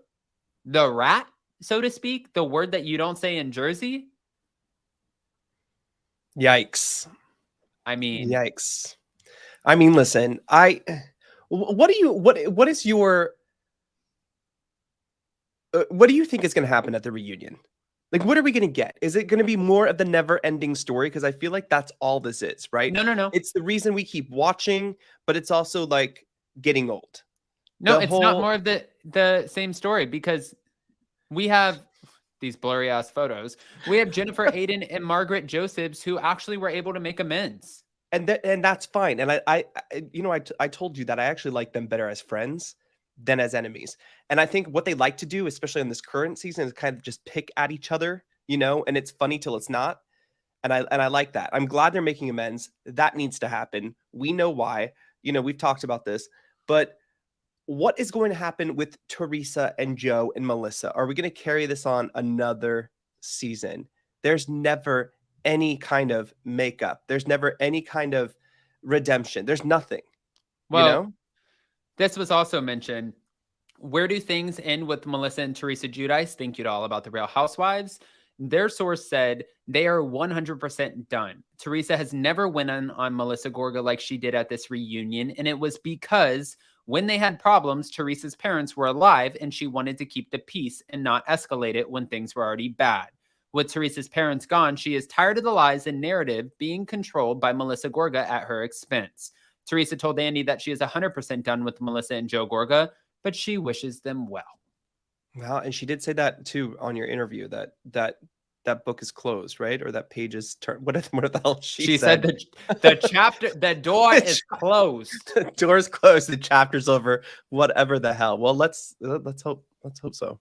rat, so to speak, the word that you don't say in Jersey. Yikes. I mean, Yikes. I mean, listen, what is your, what do you think is going to happen at the reunion? Like, what are we going to get? Is it going to be more of the never ending story? Because I feel like that's all this is, right? no. It's the reason we keep watching, but it's also like getting old. No, The it's not whole- more of the same story because we have these blurry ass photos. We have Jennifer Aiden and Margaret Josephs who actually were able to make amends. And that's fine. And I told you that I actually like them better as friends than as enemies. And I think what they like to do, especially in this current season, is kind of just pick at each other, and it's funny till it's not. And I like that. I'm glad they're making amends. That needs to happen. We know why. We've talked about this. But what is going to happen with Teresa and Joe and Melissa? Are we going to carry this on another season? There's never any kind of makeup. There's never any kind of redemption. There's nothing. Well, this was also mentioned. Where do things end with Melissa and Teresa Giudice? Thank you to All About the Real Housewives. Their source said they are 100% done. Teresa has never went on Melissa Gorga like she did at this reunion. And it was because when they had problems, Teresa's parents were alive and she wanted to keep the peace and not escalate it when things were already bad. With Teresa's parents gone, she is tired of the lies and narrative being controlled by Melissa Gorga at her expense. Teresa told Andy that she is 100% done with Melissa and Joe Gorga, but she wishes them well. Well, and she did say that too on your interview that book is closed, right? Or that page is turned. What the hell she said the chapter, the door is closed. The door's closed. The chapter's over. Whatever the hell. Well, let's hope so.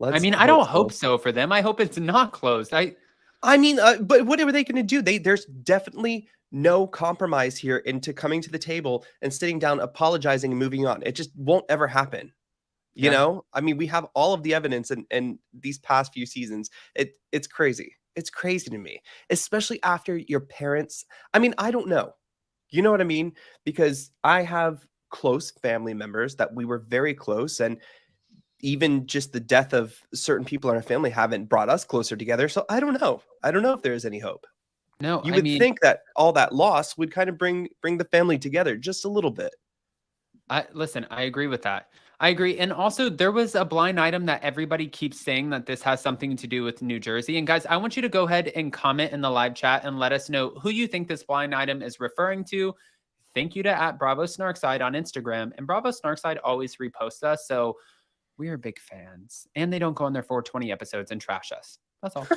I don't hope so for them. I hope it's not closed. But what are they going to do? There's definitely no compromise here into coming to the table and sitting down, apologizing and moving on. It just won't ever happen. We have all of the evidence in these past few seasons. It's crazy. It's crazy to me, especially after your parents. I don't know. You know what I mean? Because I have close family members that we were very close, and even just the death of certain people in our family haven't brought us closer together. So I don't know. I don't know if there is any hope. No, you would think that all that loss would kind of bring the family together just a little bit. Listen, I agree with that. I agree. And also there was a blind item that everybody keeps saying that this has something to do with New Jersey. And guys, I want you to go ahead and comment in the live chat and let us know who you think this blind item is referring to. Thank you to @BravoSnarkside on Instagram. And Bravo Snarkside always reposts us. So we are big fans. And they don't go on their 420 episodes and trash us. That's all.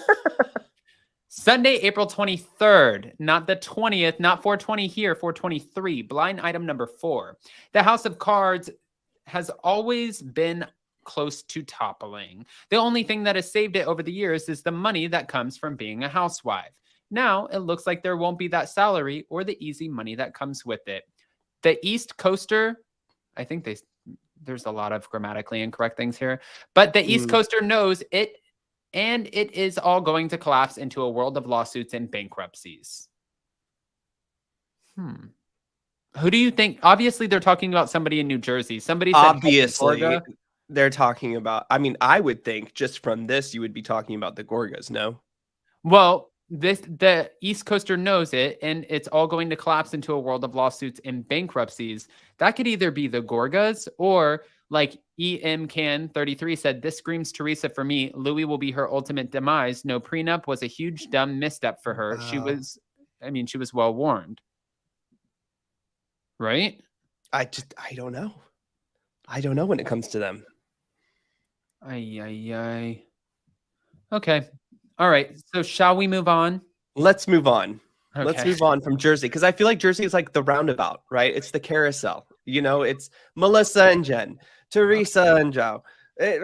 Sunday, April 23rd, not the 20th, not 420 here, 423. Blind item number 4. The House of Cards has always been close to toppling. The only thing that has saved it over the years is the money that comes from being a housewife. Now, it looks like there won't be that salary or the easy money that comes with it. The East Coaster, I think there's a lot of grammatically incorrect things here, but the East Coaster knows it, and it is all going to collapse into a world of lawsuits and bankruptcies. Who do you think? Obviously, they're talking about somebody in New Jersey. Somebody said Obviously, they're talking about. I would think just from this, you would be talking about the Gorgas. No. Well, the East Coaster knows it, and it's all going to collapse into a world of lawsuits and bankruptcies. That could either be the Gorgas or, like EM Can 33 said, this screams Teresa for me. Louis will be her ultimate demise. No prenup was a huge dumb misstep for her. Wow. She was well warned. Right? I don't know. I don't know when it comes to them. Ay, ay, ay. Okay. All right. So shall we move on? Let's move on. Let's Okay. move on from Jersey because I feel like Jersey is like the roundabout, right? It's the carousel. You know, it's Melissa and Jen, Teresa and Joe. It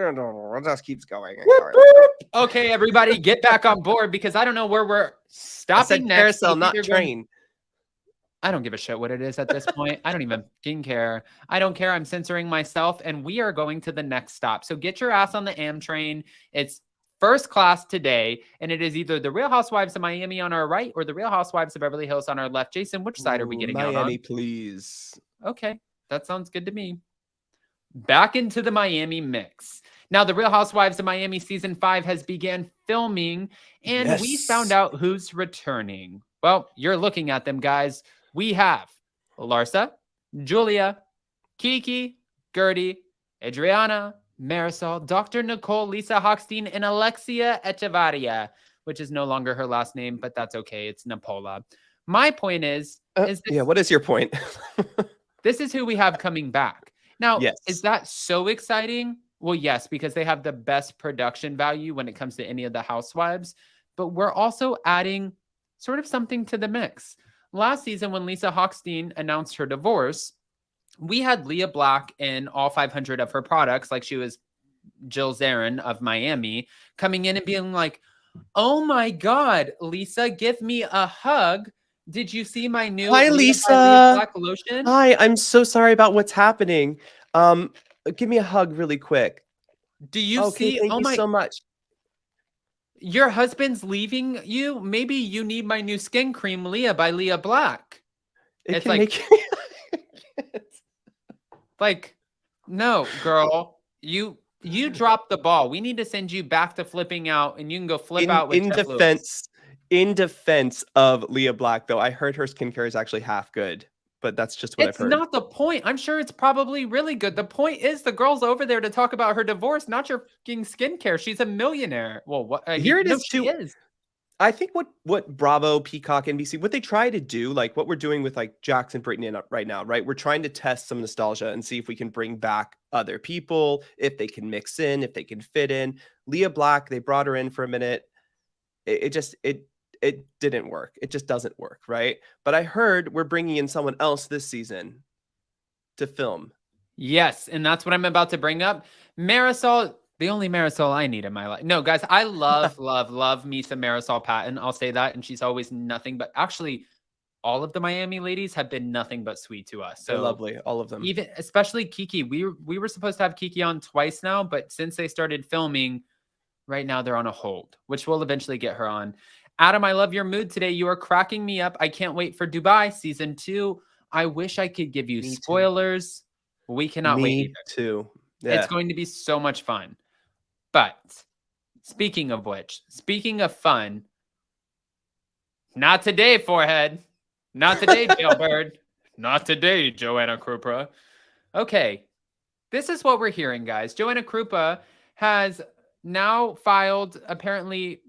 just keeps going and going. Okay, everybody, get back on board because I don't know where we're I stopping said next. carousel, It's not either going- train. I don't give a shit what it is at this point. I don't even fucking care. I don't care. I'm censoring myself, and we are going to the next stop. So get your ass on the Am train. It's first class today, and it is either the Real Housewives of Miami on our right or the Real Housewives of Beverly Hills on our left. Jason, which side are we getting out Miami, on? please. Okay, that sounds good to me. Back into the Miami mix. Now, the Real Housewives of Miami season 5 has began filming, and we Yes. found out who's returning. Well, you're looking at them, guys. We have Larsa, Julia, Kiki, Gertie, Adriana, Marisol, Dr. Nicole, Lisa Hochstein, and Alexia Echevarria, which is no longer her last name, but that's okay. It's Napola. My point is Yeah, what is your point? this is who we have coming back. Now, Yes. is that so exciting? Well, yes, because they have the best production value when it comes to any of the housewives, but we're also adding sort of something to the mix. Last season, when Lisa Hochstein announced her divorce, we had Leah Black in all 500 of her products, like she was Jill Zarin of Miami, coming in and being like, oh my God, Lisa, give me a hug. Did you see my new Hi, Leah by Lisa. Leah Black lotion? Hi, I'm so sorry about what's happening. Give me a hug really quick. Do you Okay, see? thank Oh you my, so much. your husband's leaving you. Maybe you need my new skin cream, Leah by Leah Black. It It's can like, like, no, girl, you dropped the ball. We need to send you back to flipping out, and you can go flip out with in Jeff Lewis. defense of Leah Black, though, I heard her skincare is actually half good, but that's just what I've It's heard. not the point. I'm sure it's probably really good. The point is the girl's over there to talk about her divorce, not your fucking skincare. She's a millionaire. Well, what? Here it no, is, she too. is. I think what Bravo, Peacock, NBC, what they try to do, like what we're doing with like Jax and Brittany right now, right? We're trying to test some nostalgia and see if we can bring back other people, if they can mix in, if they can fit in. Leah Black, they brought her in for a minute. It didn't work. It just doesn't work, right? But I heard we're bringing in someone else this season to film. Yes, and that's what I'm about to bring up. Marisol, the only Marisol I need in my life. No, guys, I love me some Marisol Patton. I'll say that, and she's always nothing but actually all of the Miami ladies have been nothing but sweet to us. So They're lovely, all of them. Even especially Kiki. We were supposed to have Kiki on twice now, but since they started filming, right now they're on a hold, which we'll eventually get her on. Adam, I love your mood today. You are cracking me up. I can't wait for Dubai season 2. I wish I could give you Me too. spoilers. We cannot wait Me either. too. Yeah. It's going to be so much fun. But speaking of which, speaking of fun, not today, forehead. Not today, Jailbird. Not today, Joanna Krupa. Okay, this is what we're hearing, guys. Joanna Krupa has now filed, apparently,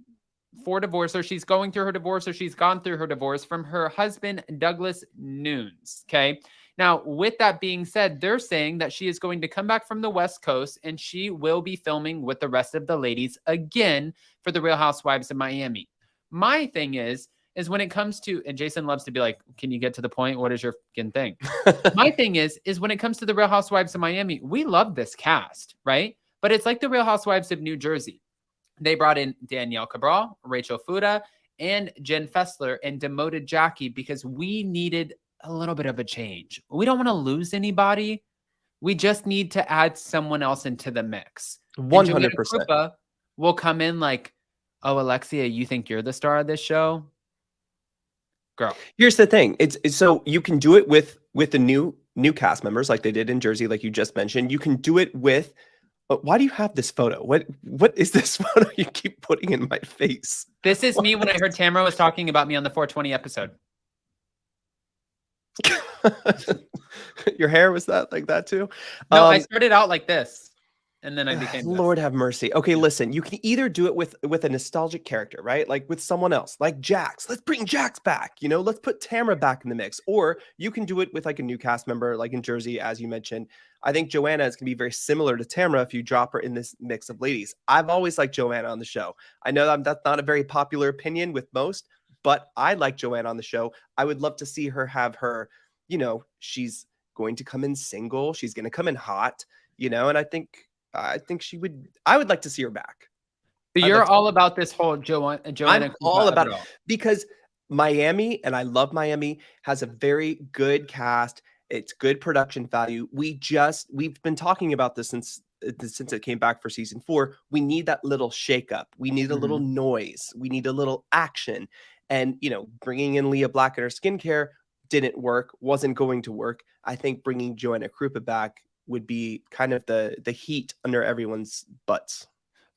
for divorce, or she's going through her divorce, or she's gone through her divorce from her husband, Douglas Nunes. Okay. Now, with that being said, they're saying that she is going to come back from the West Coast and she will be filming with the rest of the ladies again for the Real Housewives of Miami. My thing is when it comes to, and Jason loves to be like, can you get to the point? What is your fucking thing? My thing is when it comes to the Real Housewives of Miami, we love this cast, right? But it's like the Real Housewives of New Jersey. They brought in Danielle Cabral, Rachel Fuda, and Jen Fessler and demoted Jackie because we needed a little bit of a change. We don't want to lose anybody. We just need to add someone else into the mix. 100%. Will come in like, oh, Alexia, you think you're the star of this show? Girl. Here's the thing. It's so you can do it with the new cast members like they did in Jersey, like you just mentioned. You can do it with. But why do you have this photo? What is this photo you keep putting in my face? This is me when I heard Tamara was talking about me on the 420 episode. Your hair was that like that too? No, I started out like this. and then I became Lord have mercy. Okay, listen, you can either do it with a nostalgic character, right? Like with someone else, like Jax. Let's bring Jax back, let's put Tamara back in the mix. Or you can do it with like a new cast member, like in Jersey, as you mentioned. I think Joanna is going to be very similar to Tamara if you drop her in this mix of ladies. I've always liked Joanna on the show. I know that's not a very popular opinion with most, but I like Joanna on the show. I would love to see her have her, she's going to come in single. She's going to come in hot, and I think I would like to see her back. But you're all about this whole Joanna. I'm all about it because Miami, and I love Miami, has a very good cast. It's good production value. We've been talking about this since it came back for season 4. We need that little shakeup. We need a little noise. We need a little action. And, bringing in Leah Black and her skincare didn't work, wasn't going to work. I think bringing Joanna Krupa back would be kind of the heat under everyone's butts.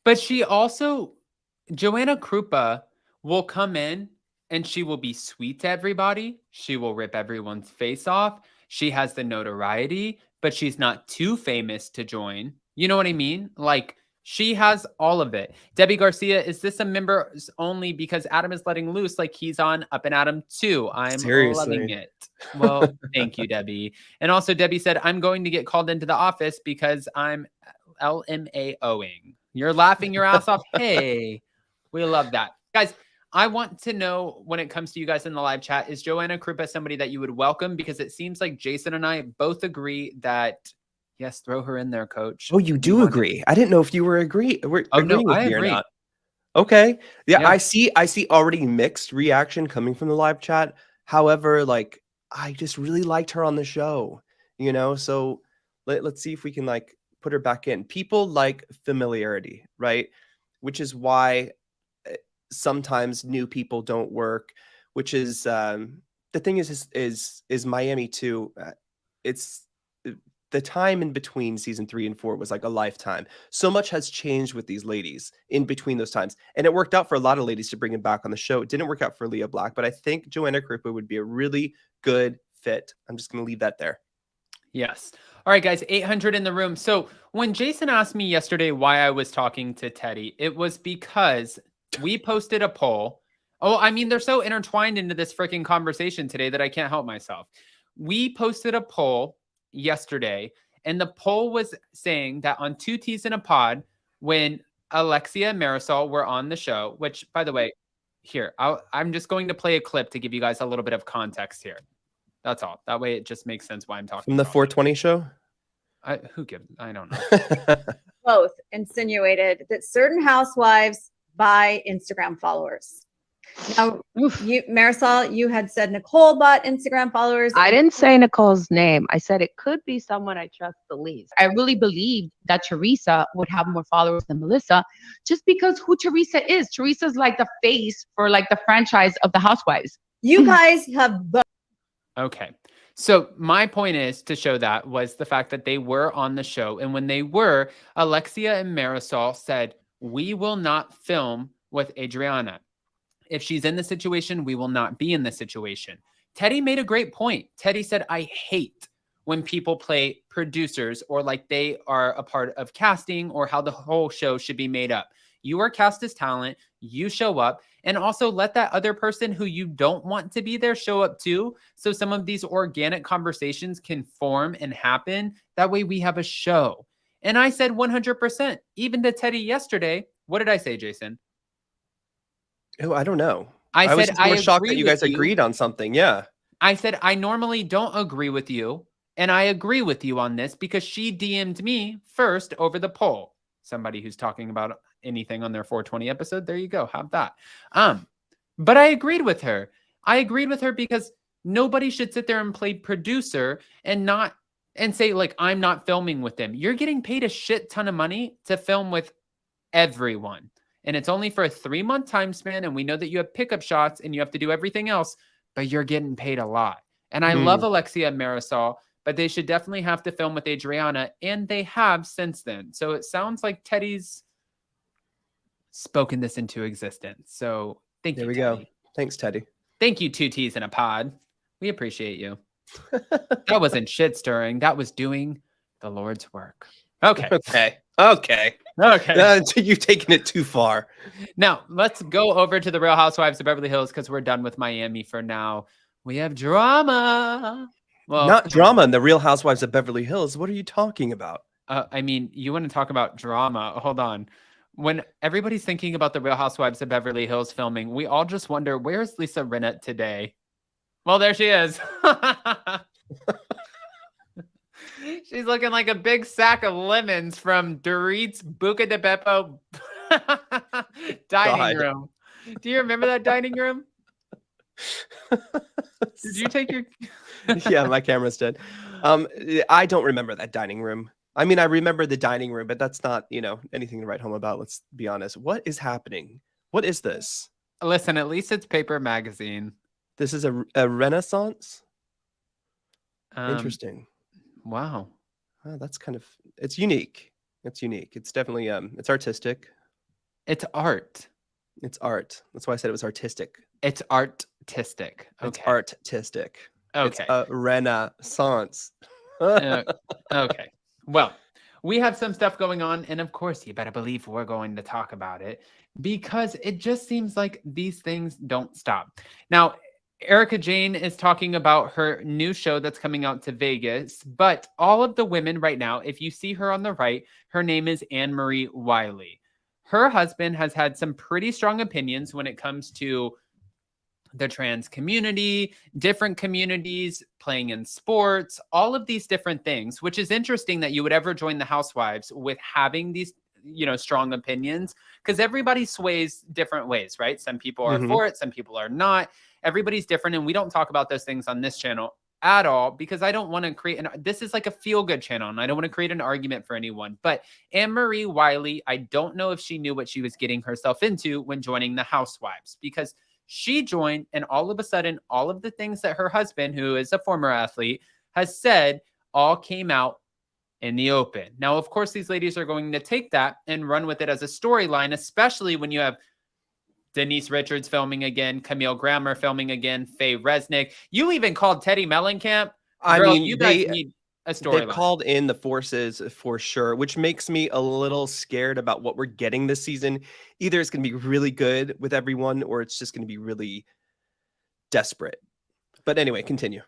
But Joanna Krupa will come in and she will be sweet to everybody. She will rip everyone's face off. She has the notoriety, but she's not too famous to join. You know what I mean? Like, she has all of it. Debbie Garcia, is this a members only because Adam is letting loose like he's on Up and Adam 2? I'm loving it. Well, thank you, Debbie. And also Debbie said, I'm going to get called into the office because I'm LMAOing. You're laughing your ass off. Hey, we love that. Guys, I want to know, when it comes to you guys in the live chat, is Joanna Krupa somebody that you would welcome? Because it seems like Jason and I both agree that, yes, throw her in there, coach. Oh, you do agree? I didn't know if you were agreeing with me or not. Okay. Yeah, I see already mixed reaction coming from the live chat. However, like, I just really liked her on the show, so let's see if we can like put her back in. People like familiarity, right? Which is why sometimes new people don't work, which is the thing is Miami too. It's the time in between season 3 and 4 was like a lifetime. So much has changed with these ladies in between those times. And it worked out for a lot of ladies to bring them back on the show. It didn't work out for Leah Black, but I think Joanna Krupa would be a really good fit. I'm just going to leave that there. Yes. All right, guys, 800 in the room. So when Jason asked me yesterday why I was talking to Teddy, it was because we posted a poll. Oh, I mean, they're so intertwined into this freaking conversation today that I can't help myself. We posted a poll yesterday, and the poll was saying that on 2 T's in a Pod, when Alexia and Marisol were on the show, which, by the way, here, I'm just going to play a clip to give you guys a little bit of context here. That's all. That way it just makes sense why I'm talking from the 420 show. I don't know. Both insinuated that certain housewives buy Instagram followers. Now, Marisol, you had said Nicole bought Instagram followers. I didn't say Nicole's name. I said it could be someone I trust the least. I really believed that Teresa would have more followers than Melissa, just because who Teresa is. Teresa's like the face for like the franchise of the Housewives. You guys have both. Okay. So my point is to show that was the fact that they were on the show. And when they were, Alexia and Marisol said, we will not film with Adriana. If she's in the situation, we will not be in the situation. Teddy made a great point. Teddy said, I hate when people play producers or like they are a part of casting or how the whole show should be made up. You are cast as talent. You show up, and also let that other person who you don't want to be there show up too. So some of these organic conversations can form and happen. That way we have a show. And I said 100%, even to Teddy yesterday. What did I say, Jason? Oh, I don't know. I was said just more shocked that you guys agreed on something. Yeah. I said, I normally don't agree with you. And I agree with you on this because she DM'd me first over the poll. Somebody who's talking about anything on their 420 episode. There you go. Have that. But I agreed with her. I agreed with her because nobody should sit there and play producer and say like, I'm not filming with them. You're getting paid a shit ton of money to film with everyone. And it's only for a 3-month time span. And we know that you have pickup shots and you have to do everything else, but you're getting paid a lot. And I love Alexia and Marisol, but they should definitely have to film with Adriana. And they have since then. So it sounds like Teddy's spoken this into existence. So thank you. There we Teddy. go. Thanks, Teddy. Thank you, 2 T's in a Pod. We appreciate you. That wasn't shit stirring. That was doing the Lord's work. Okay. Okay. Okay. Okay. You've taken it too far. Now, let's go over to the Real Housewives of Beverly Hills because we're done with Miami for now. We have drama. Well, Not drama in the Real Housewives of Beverly Hills. What are you talking about? I mean, you want to talk about drama. Hold on. When everybody's thinking about the Real Housewives of Beverly Hills filming, we all just wonder, where's Lisa Rinna today? Well, there she is. She's looking like a big sack of lemons from Dorit's Buca de Beppo dining room. Do you remember that dining room? Did you take your... Yeah, my camera's dead. I don't remember that dining room. I mean, I remember the dining room, but that's not, anything to write home about. Let's be honest. What is happening? What is this? Listen, at least it's paper magazine. This is a Renaissance? Interesting. Wow. Oh, that's it's unique. It's unique. It's definitely, it's artistic. It's art. It's art. That's why I said it was artistic. It's artistic. Okay. It's artistic. Okay. It's a Renaissance. Okay. Well, we have some stuff going on. And of course, you better believe we're going to talk about it because it just seems like these things don't stop. Now, Erika Jayne is talking about her new show that's coming out to Vegas, but all of the women right now, if you see her on the right, her name is Anne-Marie Wiley. Her husband has had some pretty strong opinions when it comes to the trans community, different communities, playing in sports, all of these different things, which is interesting that you would ever join the Housewives with having these, strong opinions, because everybody sways different ways, right? Some people are for it, some people are not. Everybody's different, and we don't talk about those things on this channel at all because I don't want to create this is like a feel-good channel, and I don't want to create an argument for anyone. But Anne-Marie Wiley, I don't know if she knew what she was getting herself into when joining the Housewives, because she joined, and all of a sudden, all of the things that her husband, who is a former athlete, has said all came out in the open. Now, of course, these ladies are going to take that and run with it as a storyline, especially when you have Denise Richards filming again, Camille Grammer filming again, Faye Resnick. You even called Teddy Mellencamp. You guys need a storyline. They called in the forces for sure, which makes me a little scared about what we're getting this season. Either it's going to be really good with everyone, or it's just going to be really desperate. But anyway, continue.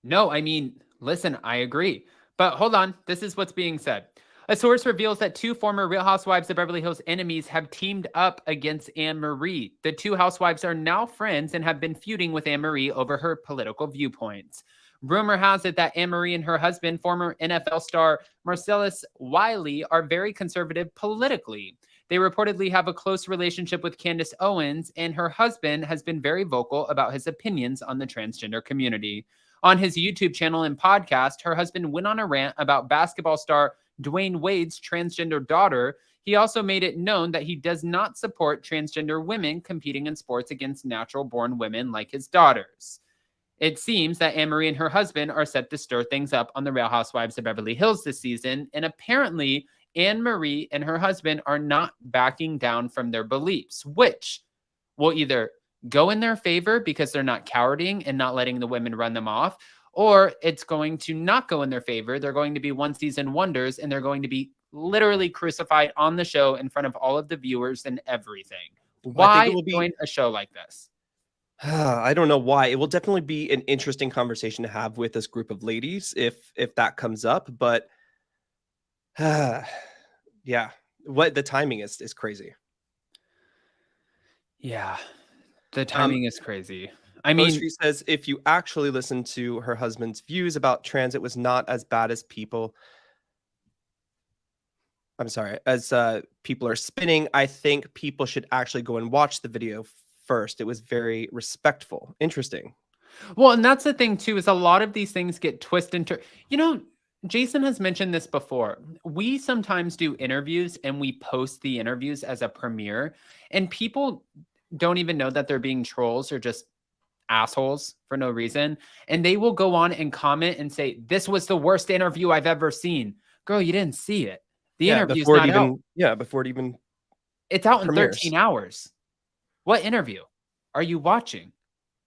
No, I mean, listen, I agree. But hold on. This is what's being said. A source reveals that two former Real Housewives of Beverly Hills enemies have teamed up against Anne-Marie. The two housewives are now friends and have been feuding with Anne-Marie over her political viewpoints. Rumor has it that Anne-Marie and her husband, former NFL star Marcellus Wiley, are very conservative politically. They reportedly have a close relationship with Candace Owens, and her husband has been very vocal about his opinions on the transgender community. On his YouTube channel and podcast, her husband went on a rant about basketball star Dwayne Wade's transgender daughter. He also made it known that he does not support transgender women competing in sports against natural-born women like his daughters. It seems that Anne-Marie and her husband are set to stir things up on the Real Housewives of Beverly Hills this season, and apparently Anne-Marie and her husband are not backing down from their beliefs, which will either go in their favor because they're not cowarding and not letting the women run them off, or it's going to not go in their favor. They're going to be one-season wonders, and they're going to be literally crucified on the show in front of all of the viewers and everything. Why join a show like this? I don't know why. It will definitely be an interesting conversation to have with this group of ladies if that comes up. But yeah, what the timing is crazy. Yeah, the timing is crazy. I mean, she says if you actually listen to her husband's views about trans, it was not as bad as people. I'm sorry, as people are spinning. I think people should actually go and watch the video first. It was very respectful. Interesting. Well, and that's the thing too, is a lot of these things get twisted into, Jason has mentioned this before. We sometimes do interviews and we post the interviews as a premiere, and people don't even know that they're being trolls or just assholes for no reason. And they will go on and comment and say, this was the worst interview I've ever seen. Girl, you didn't see it. The interview's not out. Yeah, before it even It's out in premieres. 13 hours. What interview are you watching?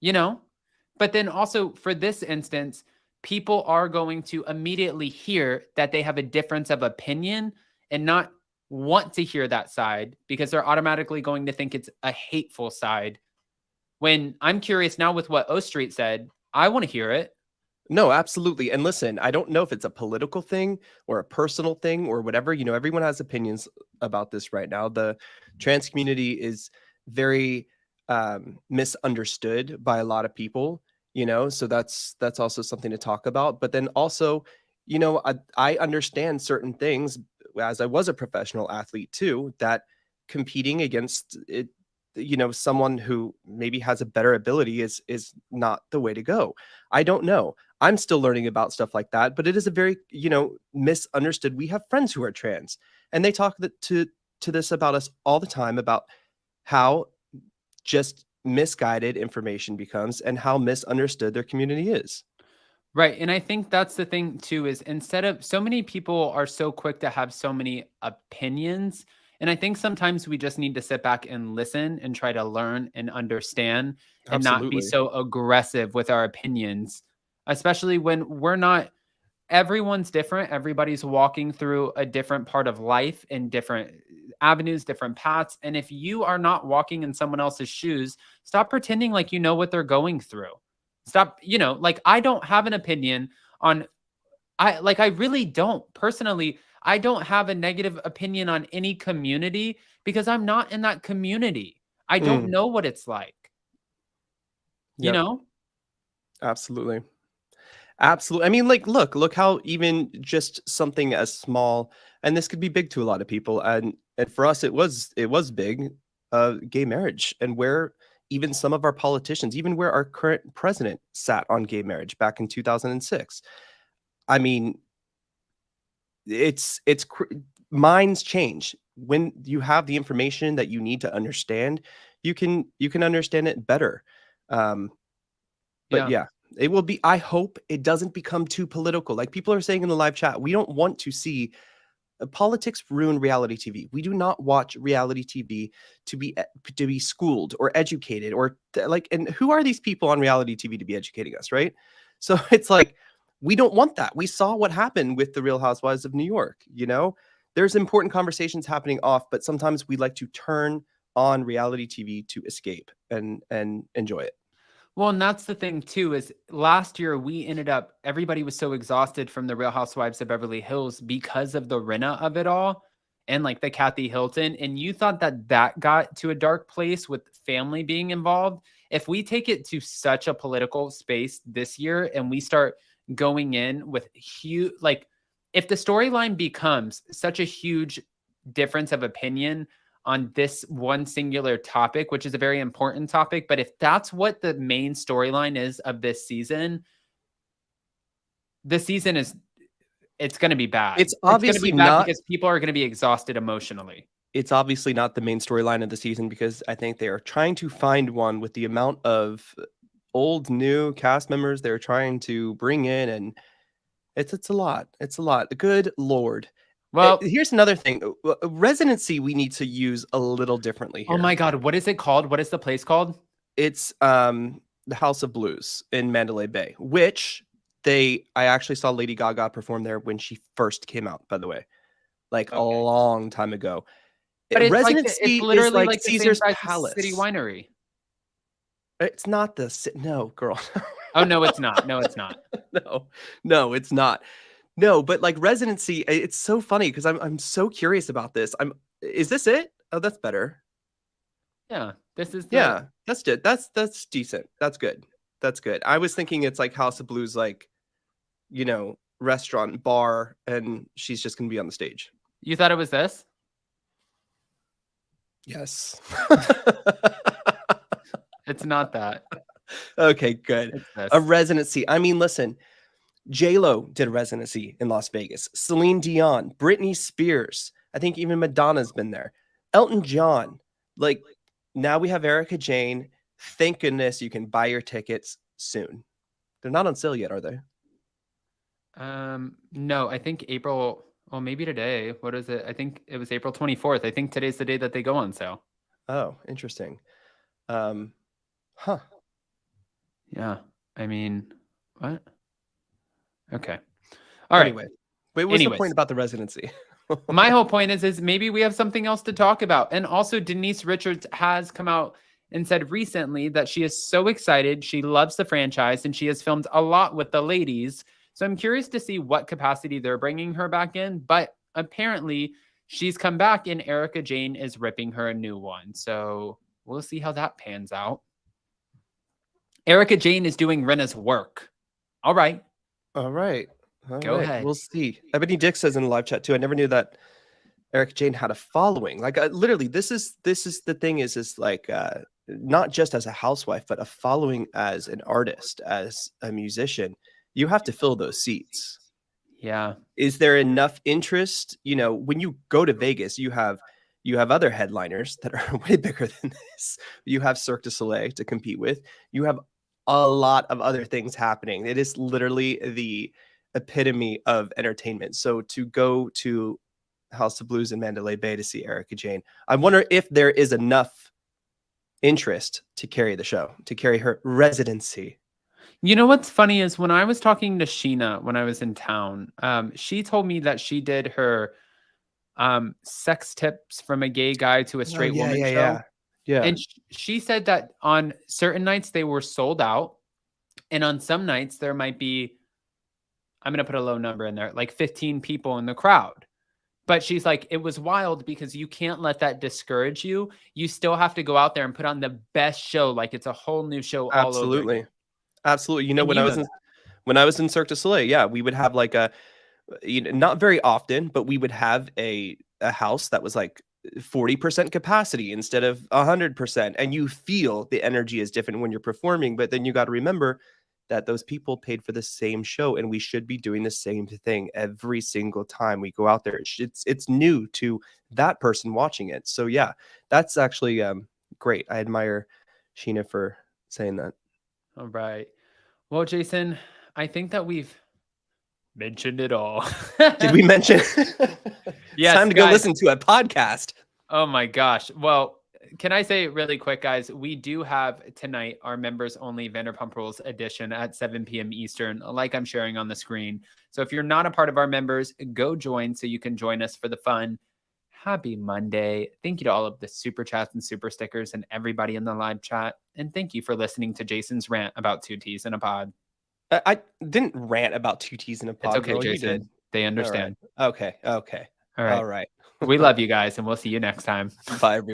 But then also for this instance, people are going to immediately hear that they have a difference of opinion and not want to hear that side because they're automatically going to think it's a hateful side. When I'm curious now with what O Street said, I want to hear it. No, absolutely. And listen, I don't know if it's a political thing or a personal thing or whatever. You know, everyone has opinions about this right now. The trans community is very misunderstood by a lot of people, you know, so that's also something to talk about. But then also, you know, I understand certain things as I was a professional athlete too, that competing against it, you know, someone who maybe has a better ability is not the way to go. I don't know. I'm still learning about stuff like that, but it is a very, you know, misunderstood. We have friends who are trans and they talk to this about us all the time, about how just misguided information becomes and how misunderstood their community is. Right. And I think that's the thing too, is instead of, so many people are so quick to have so many opinions. And I think sometimes we just need to sit back and listen and try to learn and understand and not be Absolutely. so aggressive with our opinions, especially when we're not, everyone's different. Everybody's walking through a different part of life in different avenues, different paths. And if you are not walking in someone else's shoes, stop pretending like you know what they're going through. Stop, you know, like I don't have an opinion on, I really don't. Personally, I don't have a negative opinion on any community because I'm not in that community. I don't know what it's like. You Yep. know? Absolutely. Absolutely. I mean, like, look how even just something as small, and this could be big to a lot of people, and for us, it was big, gay marriage, and where even some of our politicians, even where our current president sat on gay marriage back in 2006. I mean, minds change when you have the information that you need to understand. You can understand it better. But yeah, it will be, I hope it doesn't become too political. Like people are saying in the live chat, we don't want to see politics ruin reality TV. We do not watch reality TV to be schooled or educated or like, and who are these people on reality TV to be educating us, right? So it's like, we don't want that. We saw what happened with the Real Housewives of New York, you know? There's important conversations happening off, but sometimes we like to turn on reality TV to escape and enjoy it. Well, and that's the thing too, is last year we ended up, everybody was so exhausted from the Real Housewives of Beverly Hills because of the Rinna of it all and like the Kathy Hilton. And you thought that got to a dark place with family being involved. If we take it to such a political space this year and we start going in with huge, like if the storyline becomes such a huge difference of opinion on this one singular topic, which is a very important topic, but if that's what the main storyline is of this season, it's going to be bad. It's obviously not, because people are going to be exhausted emotionally. It's obviously not the main storyline of the season because I think they are trying to find one with the amount of old, new cast members they're trying to bring in, and it's a lot. It's a lot. Good Lord. Well, here's another thing. Residency we need to use a little differently here. Oh my God, what is it called? What is the place called? It's the House of Blues in Mandalay Bay, which I actually saw Lady Gaga perform there when she first came out, by the way, like a long time ago. But it's Residency it's literally is like Caesar's Palace. City Winery. It's not no, girl. Oh no, it's not. No, it's not. No, it's not. No, but like Residency, it's so funny because I'm so curious about this. Is this it? Oh, that's better. Yeah, this is that's good. That's decent. That's good. That's good. I was thinking it's like House of Blues, like, you know, restaurant, bar, and she's just gonna be on the stage. You thought it was this? Yes. It's not that. Okay, good. A Residency. I mean, listen, J-Lo did a Residency in Las Vegas. Celine Dion, Britney Spears. I think even Madonna's been there. Elton John. Like, now we have Erika Jayne. Thank goodness you can buy your tickets soon. They're not on sale yet, are they? No, I think April. Well, maybe today. What is it? I think it was April 24th. I think today's the day that they go on sale. Oh, interesting. Huh. Yeah. I mean, what? Okay. All right. Anyway, wait, what's the point about the Residency? My whole point is maybe we have something else to talk about. And also Denise Richards has come out and said recently that she is so excited. She loves the franchise and she has filmed a lot with the ladies. So I'm curious to see what capacity they're bringing her back in. But apparently she's come back and Erika Jayne is ripping her a new one. So we'll see how that pans out. Erika Jayne is doing Rinna's work. All right. All right. Go ahead. We'll see. Ebony Dick says in the live chat too. I never knew that Erika Jayne had a following. Like literally, this is the thing is like not just as a housewife, but a following as an artist, as a musician. You have to fill those seats. Yeah. Is there enough interest? You know, when you go to Vegas, you have other headliners that are way bigger than this. You have Cirque du Soleil to compete with. You have a lot of other things happening. It is literally the epitome of entertainment. So to go to House of Blues in Mandalay Bay to see Erika Jayne, I wonder if there is enough interest to carry the show, to carry her residency. You know what's funny is when I was talking to Sheena when I was in town, she told me that she did her sex tips from a gay guy to a straight woman show. Yeah. And she said that on certain nights they were sold out. And on some nights there might be, I'm going to put a low number in there, like 15 people in the crowd. But she's like, it was wild because you can't let that discourage you. You still have to go out there and put on the best show. Like it's a whole new show all over again. Absolutely. You know, when I was in Cirque du Soleil, yeah, we would have like not very often, but we would have a house that was like 40% capacity instead of 100%. And you feel the energy is different when you're performing. But then you got to remember that those people paid for the same show, and we should be doing the same thing every single time we go out there. It's new to that person watching it. So yeah, that's actually great. I admire Sheena for saying that. All right. Well, Jason, I think that we've mentioned it all. Did we mention? Yes, it's time to go listen to a podcast. Oh my gosh. Well, can I say really quick, guys, we do have tonight our members only Vanderpump Rules edition at 7 p.m. Eastern, like I'm sharing on the screen. So if you're not a part of our members, go join so you can join us for the fun. Happy Monday. Thank you to all of the super chats and super stickers and everybody in the live chat. And thank you for listening to Jason's rant about 2 T's in a pod. I didn't rant about 2 T's in a pod. It's okay, Jason. They understand. All right. Okay. All right. All right. We love you guys, and we'll see you next time. Bye, everyone.